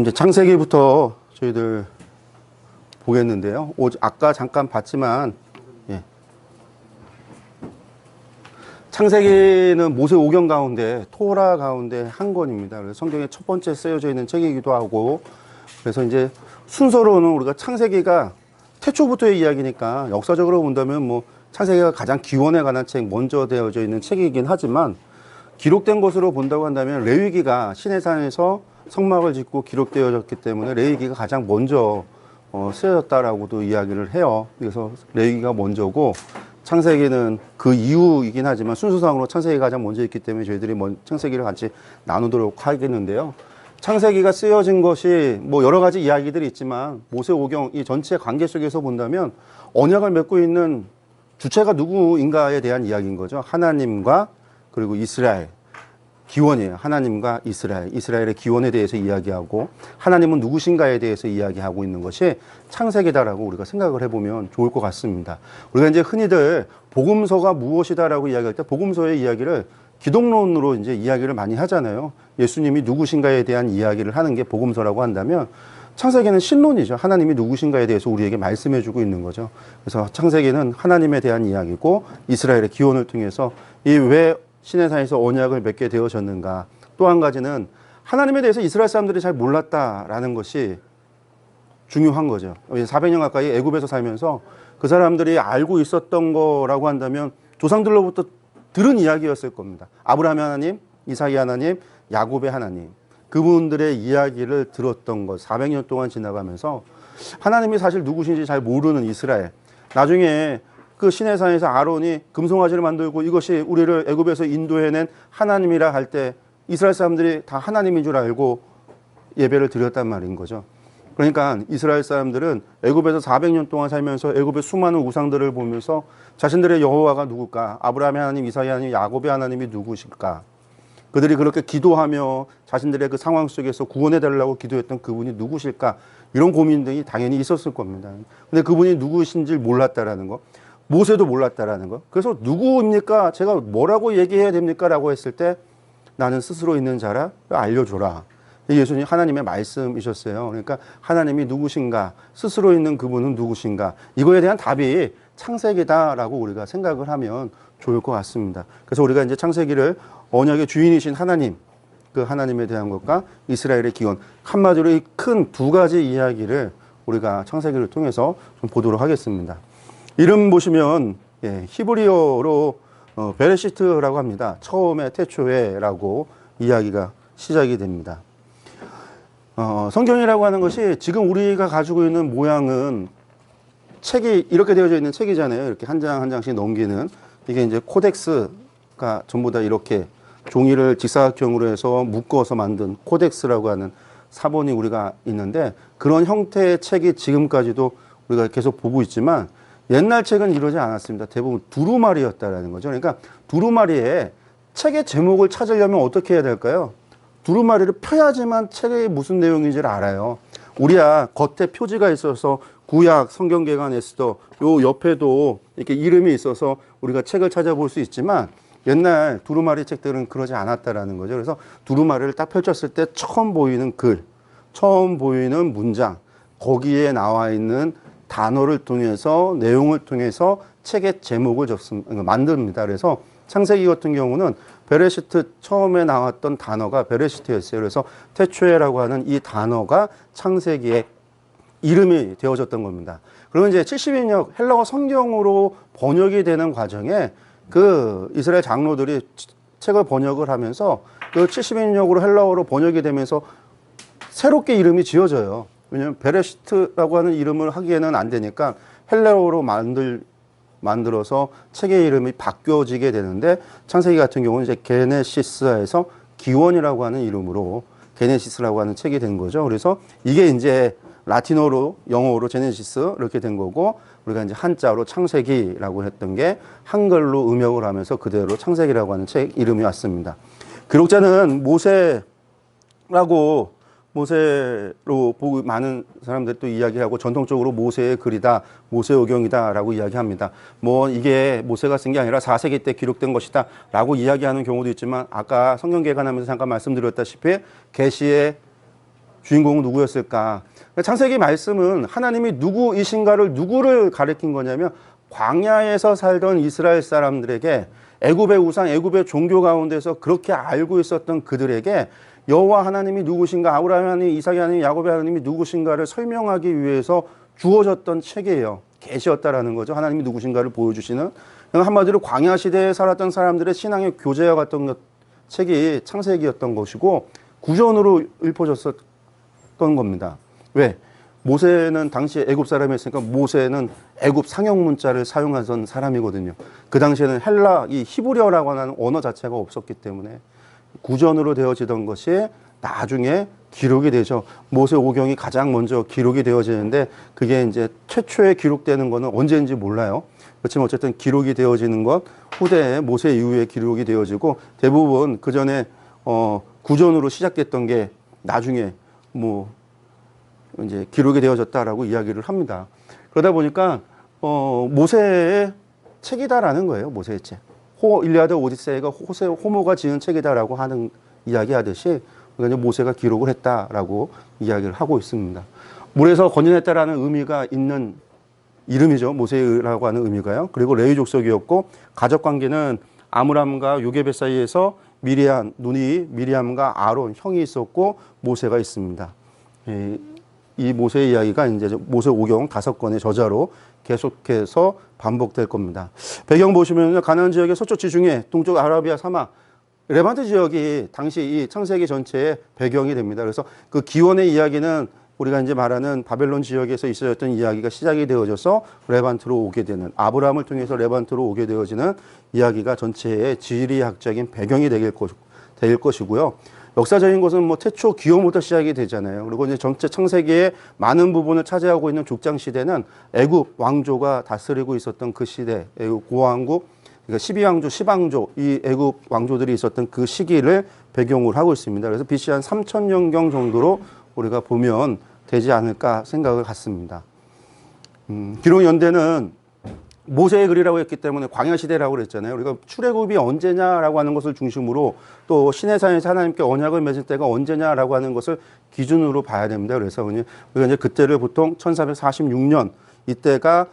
이제 창세기부터 저희들 보겠는데요. 아까 잠깐 봤지만, 예. 창세기는 모세 오경 가운데, 토라 가운데 한 권입니다. 그래서 성경의 첫 번째 쓰여져 있는 책이기도 하고, 그래서 이제 순서로는 우리가 창세기가 태초부터의 이야기니까 역사적으로 본다면 뭐 창세기가 가장 기원에 관한 책 먼저 되어져 있는 책이긴 하지만, 기록된 것으로 본다고 한다면 레위기가 시내산에서 성막을 짓고 기록되어졌기 때문에 레위기가 가장 먼저 쓰여졌다라고도 이야기를 해요. 그래서 레위기가 먼저고 창세기는 그 이후이긴 하지만 순서상으로 창세기가 가장 먼저 있기 때문에 저희들이 창세기를 같이 나누도록 하겠는데요. 창세기가 쓰여진 것이 뭐 여러 가지 이야기들이 있지만 모세오경 이 전체 관계 속에서 본다면 언약을 맺고 있는 주체가 누구인가에 대한 이야기인 거죠. 하나님과 그리고 이스라엘. 기원이에요. 하나님과 이스라엘의 기원에 대해서 이야기하고 하나님은 누구신가에 대해서 이야기하고 있는 것이 창세기다라고 우리가 생각을 해보면 좋을 것 같습니다. 우리가 이제 흔히들 복음서가 무엇이다라고 이야기할 때 복음서의 이야기를 기독론으로 이제 이야기를 많이 하잖아요. 예수님이 누구신가에 대한 이야기를 하는 게 복음서라고 한다면 창세기는 신론이죠. 하나님이 누구신가에 대해서 우리에게 말씀해주고 있는 거죠. 그래서 창세기는 하나님에 대한 이야기고 이스라엘의 기원을 통해서 이 왜 시내산에서 언약을 맺게 되어졌는가. 또 한 가지는 하나님에 대해서 이스라엘 사람들이 잘 몰랐다라는 것이 중요한 거죠. 400년 가까이 애굽에서 살면서 그 사람들이 알고 있었던 거라고 한다면 조상들로부터 들은 이야기였을 겁니다. 아브라함의 하나님, 이삭의 하나님, 야곱의 하나님. 그분들의 이야기를 들었던 것 400년 동안 지나가면서 하나님이 사실 누구신지 잘 모르는 이스라엘. 나중에 그 시내산에서 아론이 금송아지를 만들고 이것이 우리를 애굽에서 인도해낸 하나님이라 할 때 이스라엘 사람들이 다 하나님인 줄 알고 예배를 드렸단 말인 거죠. 그러니까 이스라엘 사람들은 애굽에서 400년 동안 살면서 애굽의 수많은 우상들을 보면서 자신들의 여호와가 누굴까? 아브라함의 하나님, 이삭의 하나님, 야곱의 하나님이 누구실까? 그들이 그렇게 기도하며 자신들의 그 상황 속에서 구원해달라고 기도했던 그분이 누구실까? 이런 고민들이 당연히 있었을 겁니다. 근데 그분이 누구신지 몰랐다라는 거. 모세도 몰랐다라는 거. 그래서 누구입니까? 제가 뭐라고 얘기해야 됩니까? 라고 했을 때 나는 스스로 있는 자라 알려줘라. 예수님 하나님의 말씀이셨어요. 그러니까 하나님이 누구신가? 스스로 있는 그분은 누구신가? 이거에 대한 답이 창세기다라고 우리가 생각을 하면 좋을 것 같습니다. 그래서 우리가 이제 창세기를 언약의 주인이신 하나님, 그 하나님에 대한 것과 이스라엘의 기원, 한마디로 이 큰 두 가지 이야기를 우리가 창세기를 통해서 좀 보도록 하겠습니다. 이름 보시면 히브리어로 베레시트라고 합니다. 처음에 태초에라고 이야기가 시작이 됩니다. 성경이라고 하는 것이 지금 우리가 가지고 있는 모양은 책이 이렇게 되어져 있는 책이잖아요. 이렇게 한 장 한 장씩 넘기는 이게 이제 코덱스가 전부 다 이렇게 종이를 직사각형으로 해서 묶어서 만든 코덱스라고 하는 사본이 우리가 있는데 그런 형태의 책이 지금까지도 우리가 계속 보고 있지만 옛날 책은 이러지 않았습니다. 대부분 두루마리였다라는 거죠. 그러니까 두루마리에 책의 제목을 찾으려면 어떻게 해야 될까요? 두루마리를 펴야지만 책의 무슨 내용인지를 알아요. 우리야 겉에 표지가 있어서 구약, 성경개관, 에스더 요 옆에도 이렇게 이름이 있어서 우리가 책을 찾아볼 수 있지만 옛날 두루마리 책들은 그러지 않았다라는 거죠. 그래서 두루마리를 딱 펼쳤을 때 처음 보이는 글, 처음 보이는 문장, 거기에 나와 있는 단어를 통해서 내용을 통해서 책의 제목을 만듭니다. 그래서 창세기 같은 경우는 베레시트 처음에 나왔던 단어가 베레시트였어요. 그래서 태초에라고 하는 이 단어가 창세기의 이름이 되어졌던 겁니다. 그러면 이제 70인역 헬라어 성경으로 번역이 되는 과정에 그 이스라엘 장로들이 책을 번역을 하면서 그 70인역으로 헬라어로 번역이 되면서 새롭게 이름이 지어져요. 왜냐하면 베레시트라고 하는 이름을 하기에는 안 되니까 헬라어로 만들어서 책의 이름이 바뀌어지게 되는데 창세기 같은 경우는 이제 게네시스에서 기원이라고 하는 이름으로 게네시스라고 하는 책이 된 거죠. 그래서 이게 이제 라틴어로 영어로 제네시스 이렇게 된 거고 우리가 이제 한자로 창세기라고 했던 게 한글로 음역을 하면서 그대로 창세기라고 하는 책 이름이 왔습니다. 기록자는 모세로 보고 많은 사람들이 또 이야기하고 전통적으로 모세의 글이다, 모세오경이다 라고 이야기합니다. 뭐 이게 모세가 쓴 게 아니라 4세기 때 기록된 것이다 라고 이야기하는 경우도 있지만 아까 성경개관하면서 잠깐 말씀드렸다시피 계시의 주인공은 누구였을까? 창세기 말씀은 하나님이 누구이신가를 누구를 가리킨 거냐면 광야에서 살던 이스라엘 사람들에게 애굽의 우상, 애굽의 종교 가운데서 그렇게 알고 있었던 그들에게 여호와 하나님이 누구신가, 아브라함 하나님, 이삭의 하나님, 야곱의 하나님이 누구신가를 설명하기 위해서 주어졌던 책이에요. 계시였다라는 거죠. 하나님이 누구신가를 보여주시는. 한마디로 광야 시대에 살았던 사람들의 신앙의 교재와 같은 책이 창세기였던 것이고 구전으로 읊어졌었던 겁니다. 왜? 모세는 당시에 애굽 사람이었으니까 모세는 애굽 상형 문자를 사용하던 사람이거든요. 그 당시에는 헬라, 이 히브리어라고 하는 언어 자체가 없었기 때문에 구전으로 되어지던 것이 나중에 기록이 되죠. 모세 오경이 가장 먼저 기록이 되어지는데 그게 이제 최초에 기록되는 거는 언제인지 몰라요. 그렇지만 어쨌든 기록이 되어지는 것 후대에 모세 이후에 기록이 되어지고 대부분 그 전에 구전으로 시작됐던 게 나중에 뭐 이제 기록이 되어졌다라고 이야기를 합니다. 그러다 보니까 모세의 책이다라는 거예요. 모세의 책. 일리아드 오디세이가 호모가 지은 책이다라고 하는 이야기하듯이 그러니까 모세가 기록을 했다라고 이야기를 하고 있습니다. 물에서 건져냈다라는 의미가 있는 이름이죠. 모세라고 하는 의미가요. 그리고 레위 족속이었고 가족 관계는 아므람과 요게벳 사이에서 미리암과 아론 형이 있었고 모세가 있습니다. 이 모세의 이야기가 이제 모세 오경 5권의 저자로 계속해서 반복될 겁니다. 배경 보시면 가나안 지역의 서쪽 지중해, 동쪽 아라비아 사막, 레반트 지역이 당시 이 창세기 전체의 배경이 됩니다. 그래서 그 기원의 이야기는 우리가 이제 말하는 바벨론 지역에서 있어졌던 이야기가 시작이 되어져서 레반트로 오게 되는, 아브라함을 통해서 레반트로 오게 되어지는 이야기가 전체의 지리학적인 배경이 될 것이고요. 역사적인 것은 뭐 태초 기원부터 시작이 되잖아요. 그리고 이제 전체 창세기의 많은 부분을 차지하고 있는 족장 시대는 애굽 왕조가 다스리고 있었던 그 시대, 애굽 고왕국, 그러니까 12왕조, 10왕조, 이 애굽 왕조들이 있었던 그 시기를 배경으로 하고 있습니다. 그래서 BC 한 3000년경 정도로 우리가 보면 되지 않을까 생각을 갖습니다. 기록 연대는 모세의 글이라고 했기 때문에 광야 시대라고 그랬잖아요. 우리가 출애굽이 언제냐라고 하는 것을 중심으로 또 시내산에서 하나님께 언약을 맺을 때가 언제냐라고 하는 것을 기준으로 봐야 됩니다. 그래서 우리가 이제 그때를 보통 1446년 이때가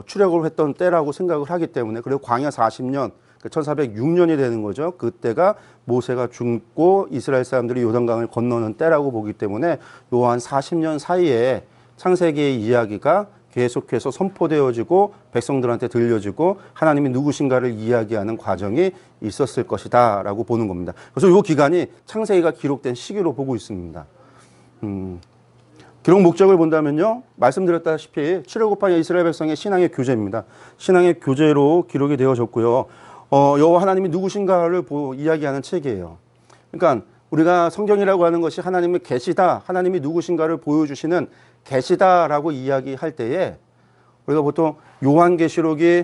출애굽을 했던 때라고 생각을 하기 때문에, 그리고 광야 40년 1406년이 되는 거죠. 그때가 모세가 죽고 이스라엘 사람들이 요단강을 건너는 때라고 보기 때문에 요 한 40년 사이에 창세기의 이야기가 계속해서 선포되어지고 백성들한테 들려지고 하나님이 누구신가를 이야기하는 과정이 있었을 것이다 라고 보는 겁니다. 그래서 이 기간이 창세기가 기록된 시기로 보고 있습니다. 기록 목적을 본다면요, 말씀드렸다시피 출애굽한 이스라엘 백성의 신앙의 교재입니다. 신앙의 교재로 기록이 되어졌고요. 여호와 하나님이 누구신가를 이야기하는 책이에요. 그러니까 우리가 성경이라고 하는 것이 하나님의 계시다, 하나님이 누구신가를 보여주시는 계시다라고 이야기할 때에 우리가 보통 요한계시록이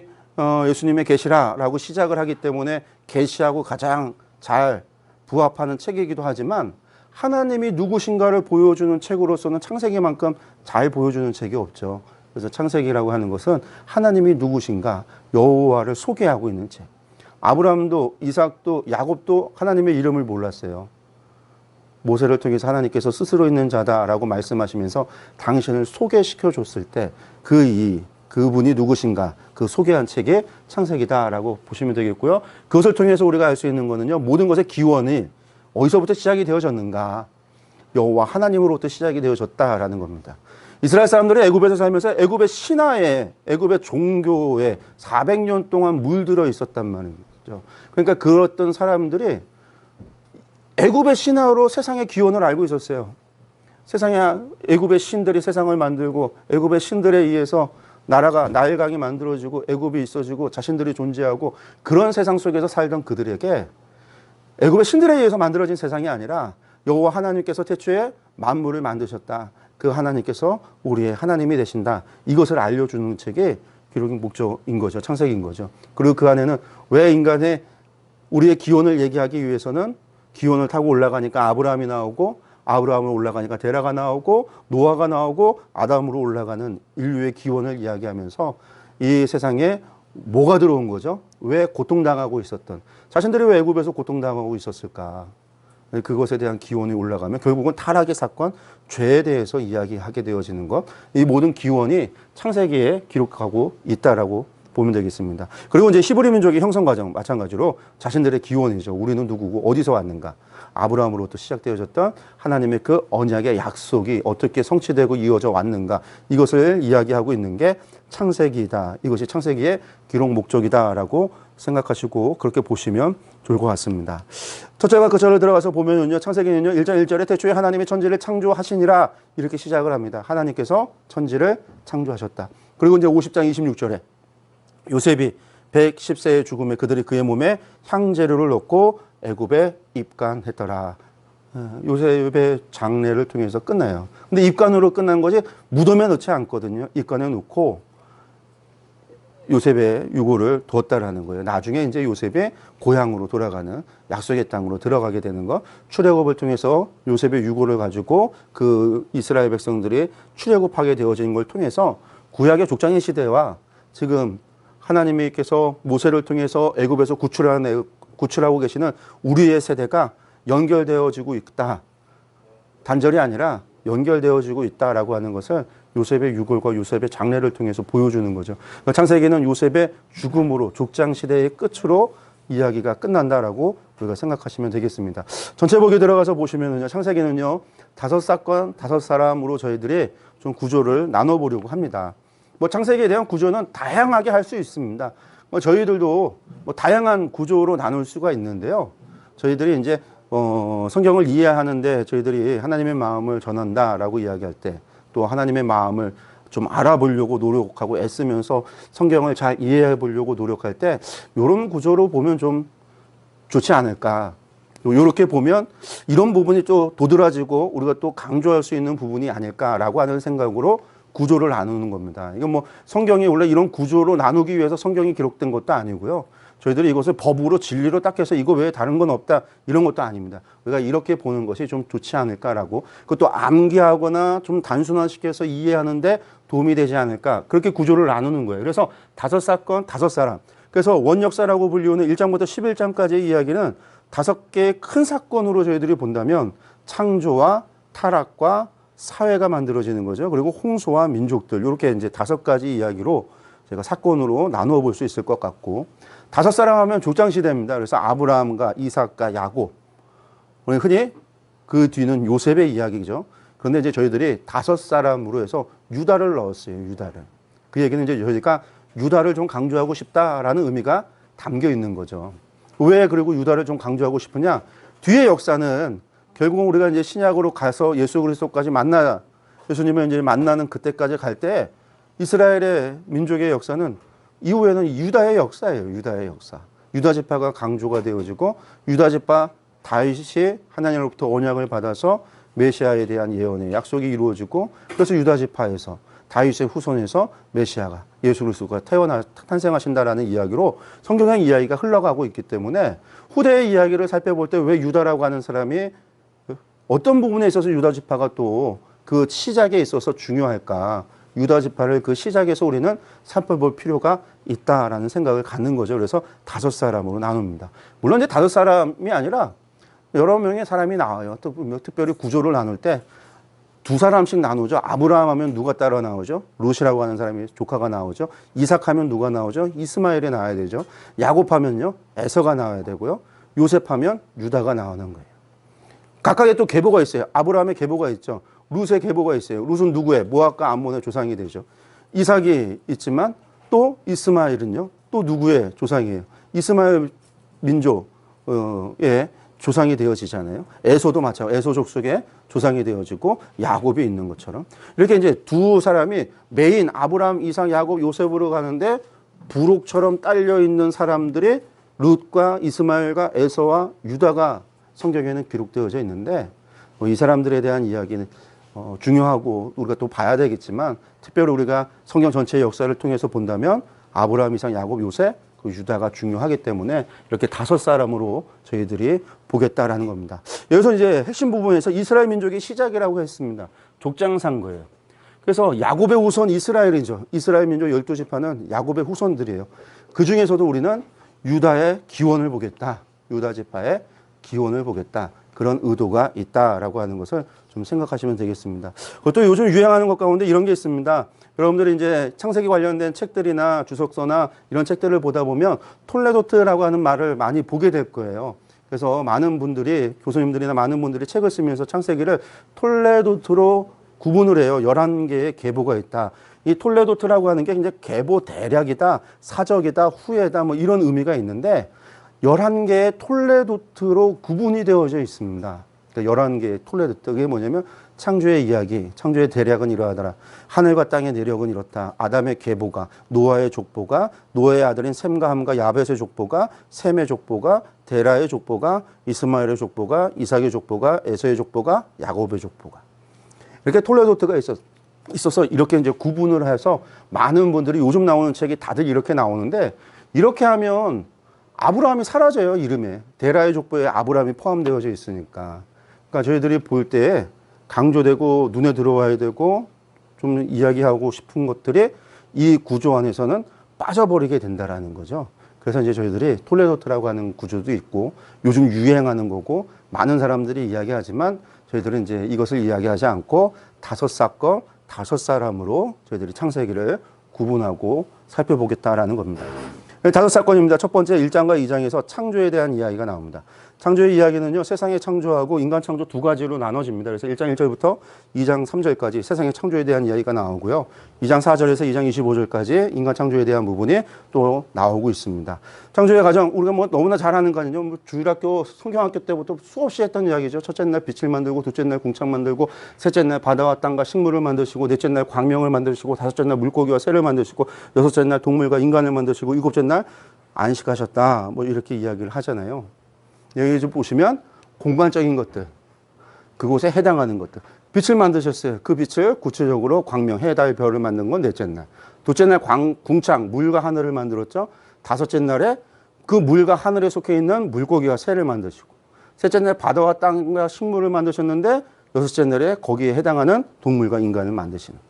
예수님의 계시라라고 시작을 하기 때문에 계시하고 가장 잘 부합하는 책이기도 하지만 하나님이 누구신가를 보여주는 책으로서는 창세기만큼 잘 보여주는 책이 없죠. 그래서 창세기라고 하는 것은 하나님이 누구신가, 여호와를 소개하고 있는 책. 아브라함도 이삭도 야곱도 하나님의 이름을 몰랐어요. 모세를 통해서 하나님께서 스스로 있는 자다라고 말씀하시면서 당신을 소개시켜 줬을 때 그분이 누구신가, 그 소개한 책이 창세기다라고 보시면 되겠고요. 그것을 통해서 우리가 알 수 있는 거는요, 모든 것의 기원이 어디서부터 시작이 되어졌는가, 여호와 하나님으로부터 시작이 되어졌다라는 겁니다. 이스라엘 사람들이 애굽에서 살면서 애굽의 신화에, 애굽의 종교에 400년 동안 물들어 있었단 말이죠. 그러니까 그 어떤 사람들이 애굽의 신화로 세상의 기원을 알고 있었어요. 애굽의 신들이 세상을 만들고 애굽의 신들에 의해서 나일강이 만들어지고 애굽이 있어지고 자신들이 존재하고 그런 세상 속에서 살던 그들에게 애굽의 신들에 의해서 만들어진 세상이 아니라 여호와 하나님께서 태초에 만물을 만드셨다, 그 하나님께서 우리의 하나님이 되신다, 이것을 알려주는 책이 기록의 목적인 거죠. 창세기인 거죠. 그리고 그 안에는 왜 인간의 우리의 기원을 얘기하기 위해서는 기원을 타고 올라가니까 아브라함이 나오고, 아브라함으로 올라가니까 데라가 나오고, 노아가 나오고, 아담으로 올라가는 인류의 기원을 이야기하면서 이 세상에 뭐가 들어온 거죠? 왜 고통당하고 있었던, 자신들이 왜 애굽에서 고통당하고 있었을까? 그것에 대한 기원이 올라가면 결국은 타락의 사건, 죄에 대해서 이야기하게 되어지는 것. 이 모든 기원이 창세기에 기록하고 있다라고 보면 되겠습니다. 그리고 이제 히브리 민족의 형성 과정 마찬가지로 자신들의 기원이죠. 우리는 누구고 어디서 왔는가. 아브라함으로부터 시작되어졌던 하나님의 그 언약의 약속이 어떻게 성취되고 이어져 왔는가. 이것을 이야기하고 있는 게 창세기이다. 이것이 창세기의 기록 목적이다라고 생각하시고 그렇게 보시면 좋을 것 같습니다. 첫째가 그 절을 들어가서 보면요. 창세기는요. 1장 1절에 태초에 하나님이 천지를 창조하시니라 이렇게 시작을 합니다. 하나님께서 천지를 창조하셨다. 그리고 이제 50장 26절에 요셉이 110세의 죽음에 그들이 그의 몸에 향재료를 넣고 애굽에 입간했더라. 요셉의 장례를 통해서 끝나요. 근데 입간으로 끝난 것이 무덤에 넣지 않거든요. 입간에 넣고 요셉의 유고를 두었다라는 거예요. 나중에 이제 요셉의 고향으로 돌아가는 약속의 땅으로 들어가게 되는 것. 출애굽을 통해서 요셉의 유고를 가지고 그 이스라엘 백성들이 출애굽하게 되어진 걸 통해서 구약의 족장의 시대와 지금 하나님께서 모세를 통해서 애굽에서 구출하고 계시는 우리의 세대가 연결되어지고 있다. 단절이 아니라 연결되어지고 있다라고 하는 것을 요셉의 유골과 요셉의 장례를 통해서 보여주는 거죠. 창세기는 요셉의 죽음으로 족장 시대의 끝으로 이야기가 끝난다라고 우리가 생각하시면 되겠습니다. 전체 보기 들어가서 보시면은요, 창세기는요, 5사건, 5사람으로 저희들이 좀 구조를 나눠보려고 합니다. 창세기에 대한 구조는 다양하게 할 수 있습니다. 저희들도 다양한 구조로 나눌 수가 있는데요. 저희들이 이제 성경을 이해하는데 저희들이 하나님의 마음을 전한다라고 이야기할 때 또 하나님의 마음을 좀 알아보려고 노력하고 애쓰면서 성경을 잘 이해해 보려고 노력할 때 이런 구조로 보면 좀 좋지 않을까. 이렇게 보면 이런 부분이 또 도드라지고 우리가 또 강조할 수 있는 부분이 아닐까라고 하는 생각으로 구조를 나누는 겁니다. 이건 성경이 원래 이런 구조로 나누기 위해서 성경이 기록된 것도 아니고요. 저희들이 이것을 법으로 진리로 딱 해서 이거 외에 다른 건 없다 이런 것도 아닙니다. 우리가 이렇게 보는 것이 좀 좋지 않을까라고, 그것도 암기하거나 좀 단순화시켜서 이해하는데 도움이 되지 않을까, 그렇게 구조를 나누는 거예요. 그래서 5사건 5사람, 그래서 원역사라고 불리우는 1장부터 11장까지의 이야기는 5개의 큰 사건으로 저희들이 본다면 창조와 타락과 사회가 만들어지는 거죠. 그리고 홍수와 민족들, 이렇게 이제 5가지 이야기로 제가 사건으로 나누어 볼 수 있을 것 같고, 5사람 하면 족장시대입니다. 그래서 아브라함과 이삭과 야곱, 흔히 그 뒤는 요셉의 이야기죠. 그런데 이제 저희들이 5사람으로 해서 유다를 넣었어요. 유다를. 그 얘기는 이제 저희가 유다를 좀 강조하고 싶다라는 의미가 담겨 있는 거죠. 왜 그리고 유다를 좀 강조하고 싶으냐? 뒤의 역사는 결국은 우리가 이제 신약으로 가서 예수 그리스도까지 예수님을 이제 만나는 그때까지 갈 때 이스라엘의 민족의 역사는 이후에는 유다의 역사예요. 유다의 역사. 유다 지파가 강조가 되어지고 유다 지파 다윗이 하나님으로부터 언약을 받아서 메시아에 대한 예언의 약속이 이루어지고, 그래서 유다 지파에서 다윗의 후손에서 메시아가 예수 그리스도가 탄생하신다라는 이야기로 성경의 이야기가 흘러가고 있기 때문에 후대의 이야기를 살펴볼 때 왜 유다라고 하는 사람이 어떤 부분에 있어서 유다 지파가 또 그 시작에 있어서 중요할까? 유다 지파를 그 시작에서 우리는 살펴볼 필요가 있다라는 생각을 갖는 거죠. 그래서 5사람으로 나눕니다. 물론 이제 5사람이 아니라 여러 명의 사람이 나와요. 또 특별히 구조를 나눌 때 2사람씩 나누죠. 아브라함 하면 누가 따라 나오죠? 롯이라고 하는 사람이 조카가 나오죠. 이삭 하면 누가 나오죠? 이스마엘이 나와야 되죠. 야곱 하면요, 에서가 나와야 되고요. 요셉 하면 유다가 나오는 거예요. 각각의 또 계보가 있어요. 아브라함의 계보가 있죠. 룻의 계보가 있어요. 룻은 누구의? 모압과 암몬의 조상이 되죠. 이삭이 있지만 또 이스마엘은요, 또 누구의 조상이에요? 이스마엘 민족의 조상이 되어지잖아요. 에서도 마찬가지로 에서 족속의 조상이 되어지고 야곱이 있는 것처럼 이렇게 이제 2사람이 메인 아브라함, 이삭, 야곱, 요셉으로 가는데 부록처럼 딸려 있는 사람들이 룻과 이스마엘과 에서와 유다가 성경에는 기록되어져 있는데, 이 사람들에 대한 이야기는 중요하고 우리가 또 봐야 되겠지만, 특별히 우리가 성경 전체의 역사를 통해서 본다면 아브라함, 이삭, 야곱, 요셉, 그 유다가 중요하기 때문에 이렇게 5사람으로 저희들이 보겠다라는 겁니다. 여기서 이제 핵심 부분에서 이스라엘 민족의 시작이라고 했습니다. 족장산 거예요. 그래서 야곱의 후손 이스라엘이죠. 이스라엘 민족 12지파는 야곱의 후손들이에요. 그 중에서도 우리는 유다의 기원을 보겠다. 유다 지파의 기원을 보겠다. 그런 의도가 있다라고 하는 것을 좀 생각하시면 되겠습니다. 또 요즘 유행하는 것 가운데 이런 게 있습니다. 여러분들이 이제 창세기 관련된 책들이나 주석서나 이런 책들을 보다 보면 톨레도트라고 하는 말을 많이 보게 될 거예요. 그래서 많은 분들이, 교수님들이나 많은 분들이 책을 쓰면서 창세기를 톨레도트로 구분을 해요. 11개의 계보가 있다. 이 톨레도트라고 하는 게 이제 계보 대략이다, 사적이다, 후예다, 뭐 이런 의미가 있는데 11개의 톨레도트로 구분이 되어져 있습니다. 그러니까 11개의 톨레도트. 그게 뭐냐면 창조의 이야기, 창조의 대략은 이러하더라. 하늘과 땅의 내력은 이렇다. 아담의 계보가, 노아의 족보가, 노아의 아들인 셈과 함과 야벳의 족보가, 셈의 족보가, 데라의 족보가, 이스마엘의 족보가, 이삭의 족보가, 에서의 족보가, 야곱의 족보가. 이렇게 톨레도트가 있어서 이렇게 이제 구분을 해서 많은 분들이 요즘 나오는 책이 다들 이렇게 나오는데 이렇게 하면 아브라함이 사라져요, 이름에. 데라의 족보에 아브라함이 포함되어져 있으니까. 그러니까 저희들이 볼 때 강조되고 눈에 들어와야 되고 좀 이야기하고 싶은 것들이 이 구조 안에서는 빠져버리게 된다라는 거죠. 그래서 이제 저희들이 톨레도트라고 하는 구조도 있고 요즘 유행하는 거고 많은 사람들이 이야기하지만 저희들은 이제 이것을 이야기하지 않고 5사건, 5사람으로 저희들이 창세기를 구분하고 살펴보겠다라는 겁니다. 5사건입니다. 첫 번째 1장과 2장에서 창조에 대한 이야기가 나옵니다. 창조의 이야기는요, 세상의 창조하고 인간 창조 두 가지로 나눠집니다. 그래서 1장 1절부터 2장 3절까지 세상의 창조에 대한 이야기가 나오고요. 2장 4절에서 2장 25절까지 인간 창조에 대한 부분이 또 나오고 있습니다. 창조의 과정, 우리가 뭐 너무나 잘 아는 거 아니죠? 뭐 주일학교, 성경학교 때부터 수없이 했던 이야기죠. 첫째 날 빛을 만들고, 둘째 날 궁창 만들고, 셋째 날 바다와 땅과 식물을 만드시고, 넷째 날 광명을 만드시고, 다섯째 날 물고기와 새를 만드시고, 여섯째 날 동물과 인간을 만드시고, 일곱째 날 안식하셨다. 뭐 이렇게 이야기를 하잖아요. 여기 좀 보시면 공간적인 것들, 그곳에 해당하는 것들. 빛을 만드셨어요. 그 빛을 구체적으로 광명, 해, 달, 별을 만든 건 넷째 날. 둘째 날 궁창, 물과 하늘을 만들었죠. 다섯째 날에 그 물과 하늘에 속해 있는 물고기와 새를 만드시고. 셋째 날 바다와 땅과 식물을 만드셨는데 여섯째 날에 거기에 해당하는 동물과 인간을 만드시는.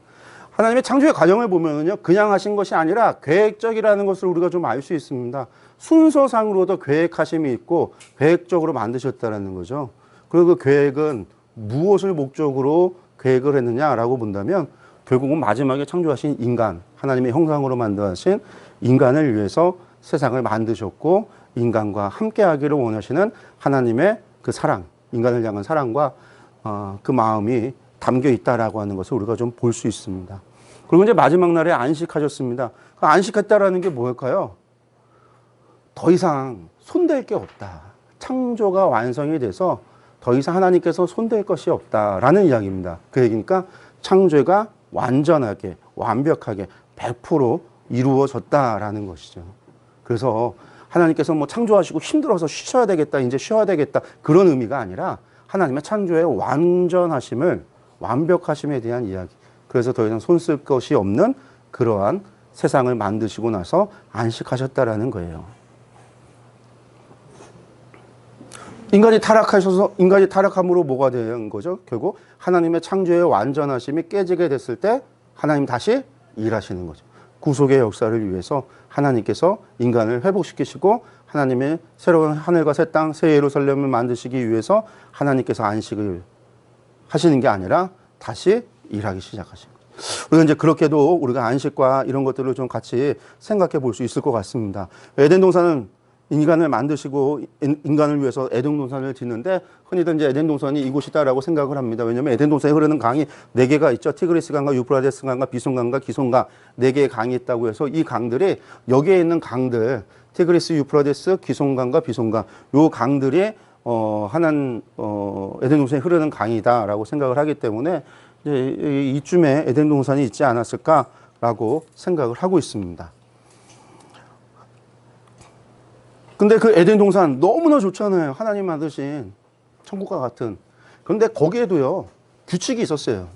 하나님의 창조의 과정을 보면은요, 그냥 하신 것이 아니라 계획적이라는 것을 우리가 좀 알 수 있습니다. 순서상으로도 계획하심이 있고 계획적으로 만드셨다는 거죠. 그리고 그 계획은 무엇을 목적으로 계획을 했느냐라고 본다면 결국은 마지막에 창조하신 인간, 하나님의 형상으로 만드신 인간을 위해서 세상을 만드셨고 인간과 함께하기를 원하시는 하나님의 그 사랑, 인간을 향한 사랑과 그 마음이 담겨 있다라고 하는 것을 우리가 좀 볼 수 있습니다. 그리고 이제 마지막 날에 안식하셨습니다. 그 안식했다라는 게 뭘까요? 더 이상 손댈 게 없다. 창조가 완성이 돼서 더 이상 하나님께서 손댈 것이 없다라는 이야기입니다. 그 얘기니까 창조가 완전하게, 완벽하게 100% 이루어졌다라는 것이죠. 그래서 하나님께서 뭐 창조하시고 힘들어서 쉬셔야 되겠다, 이제 쉬어야 되겠다, 그런 의미가 아니라 하나님의 창조의 완전하심을, 완벽하심에 대한 이야기. 그래서 더 이상 손 쓸 것이 없는 그러한 세상을 만드시고 나서 안식하셨다라는 거예요. 인간이 타락함으로 뭐가 된 거죠? 결국 하나님의 창조의 완전하심이 깨지게 됐을 때 하나님 다시 일하시는 거죠. 구속의 역사를 위해서 하나님께서 인간을 회복시키시고 하나님의 새로운 하늘과 새 땅, 새 예루살렘을 만드시기 위해서 하나님께서 안식을 하시는 게 아니라 다시 일하기 시작하신 거죠. 우리가 이제 그렇게도 우리가 안식과 이런 것들을 좀 같이 생각해 볼 수 있을 것 같습니다. 에덴 동산은 인간을 만드시고 인간을 위해서 에덴 동산을 짓는데 흔히들 이제 에덴 동산이 이곳이다라고 생각을 합니다. 왜냐하면 에덴 동산에 흐르는 강이 4개가 있죠. 티그리스 강과 유프라데스 강과 비손 강과 기손 강 4개의 강이 있다고 해서 이 강들이 여기에 있는 강들 티그리스, 유프라데스, 기손 강과 비손 강 요 강들이 에덴 동산에 흐르는 강이다라고 생각을 하기 때문에 이제 이쯤에 에덴 동산이 있지 않았을까라고 생각을 하고 있습니다. 근데 그 에덴 동산 너무나 좋잖아요. 하나님 만드신 천국과 같은. 그런데 거기에도요, 규칙이 있었어요.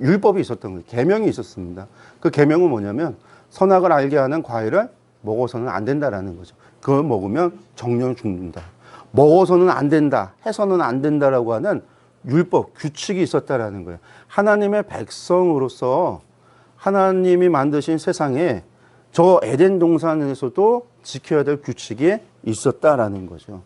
율법이 있었던 거예요. 계명이 있었습니다. 그 계명은 뭐냐면 선악을 알게 하는 과일을 먹어서는 안 된다라는 거죠. 그걸 먹으면 정령 죽는다. 먹어서는 안 된다, 해서는 안 된다라고 하는 율법, 규칙이 있었다라는 거예요. 하나님의 백성으로서 하나님이 만드신 세상에 저 에덴 동산에서도 지켜야 될 규칙이 있었다라는 거죠.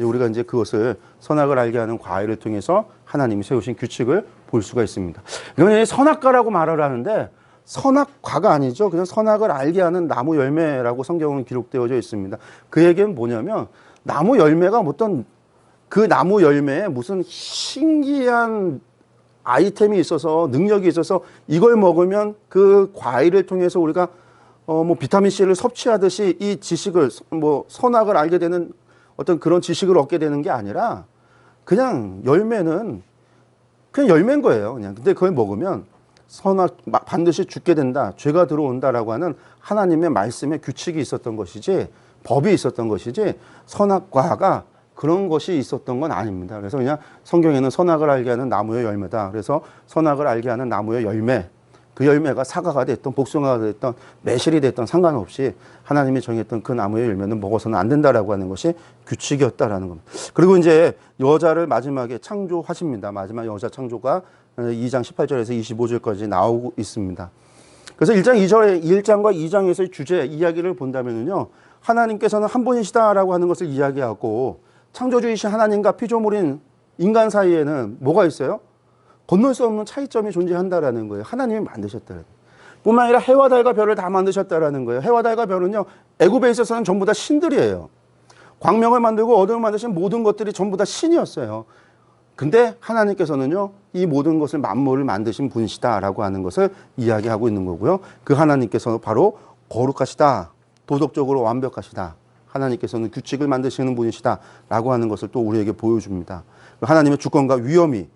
우리가 이제 그것을 선악을 알게 하는 과일을 통해서 하나님이 세우신 규칙을 볼 수가 있습니다. 이건 선악과라고 말을 하는데 선악과가 아니죠. 그냥 선악을 알게 하는 나무 열매라고 성경은 기록되어져 있습니다. 그 얘기는 뭐냐면 나무 열매가 어떤 그 나무 열매에 무슨 신기한 아이템이 있어서 능력이 있어서 이걸 먹으면 그 과일을 통해서 우리가 뭐 비타민C를 섭취하듯이 이 지식을 뭐 선악을 알게 되는 어떤 그런 지식을 얻게 되는 게 아니라 그냥 열매는 그냥 열매인 거예요. 그냥. 근데 그걸 먹으면 선악 반드시 죽게 된다. 죄가 들어온다라고 하는 하나님의 말씀에 규칙이 있었던 것이지 법이 있었던 것이지 선악과가 그런 것이 있었던 건 아닙니다. 그래서 그냥 성경에는 선악을 알게 하는 나무의 열매다. 그래서 선악을 알게 하는 나무의 열매, 그 열매가 사과가 됐던 복숭아가 됐던 매실이 됐던 상관없이 하나님이 정했던 그 나무의 열매는 먹어서는 안 된다라고 하는 것이 규칙이었다라는 겁니다. 그리고 이제 여자를 마지막에 창조하십니다. 마지막 여자 창조가 2장 18절에서 25절까지 나오고 있습니다. 그래서 1장과 2장에서의 주제 이야기를 본다면요, 하나님께서는 한 분이시다라고 하는 것을 이야기하고 창조주이신 하나님과 피조물인 인간 사이에는 뭐가 있어요? 건널 수 없는 차이점이 존재한다라는 거예요. 하나님이 만드셨다라는 거예요. 뿐만 아니라 해와 달과 별을 다 만드셨다라는 거예요. 해와 달과 별은요, 애굽에 있어서는 전부 다 신들이에요. 광명을 만들고 어둠을 만드신 모든 것들이 전부 다 신이었어요. 근데 하나님께서는요, 이 모든 것을 만물을 만드신 분이시다라고 하는 것을 이야기하고 있는 거고요. 그 하나님께서는 바로 거룩하시다, 도덕적으로 완벽하시다, 하나님께서는 규칙을 만드시는 분이시다라고 하는 것을 또 우리에게 보여줍니다. 하나님의 주권과 위엄이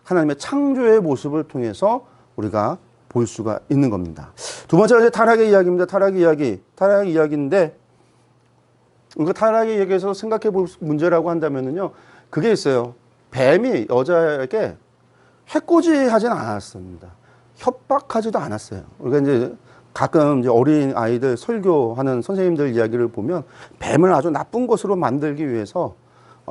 하나님의 창조의 모습을 통해서 우리가 볼 수가 있는 겁니다. 두 번째가 이제 타락의 이야기입니다. 타락의 이야기인데, 그 타락의 이야기에서 생각해 볼 문제라고 한다면요, 그게 있어요. 뱀이 여자에게 해코지하진 않았습니다. 협박하지도 않았어요. 우리가 이제 가끔 이제 어린 아이들 설교하는 선생님들 이야기를 보면 뱀을 아주 나쁜 것으로 만들기 위해서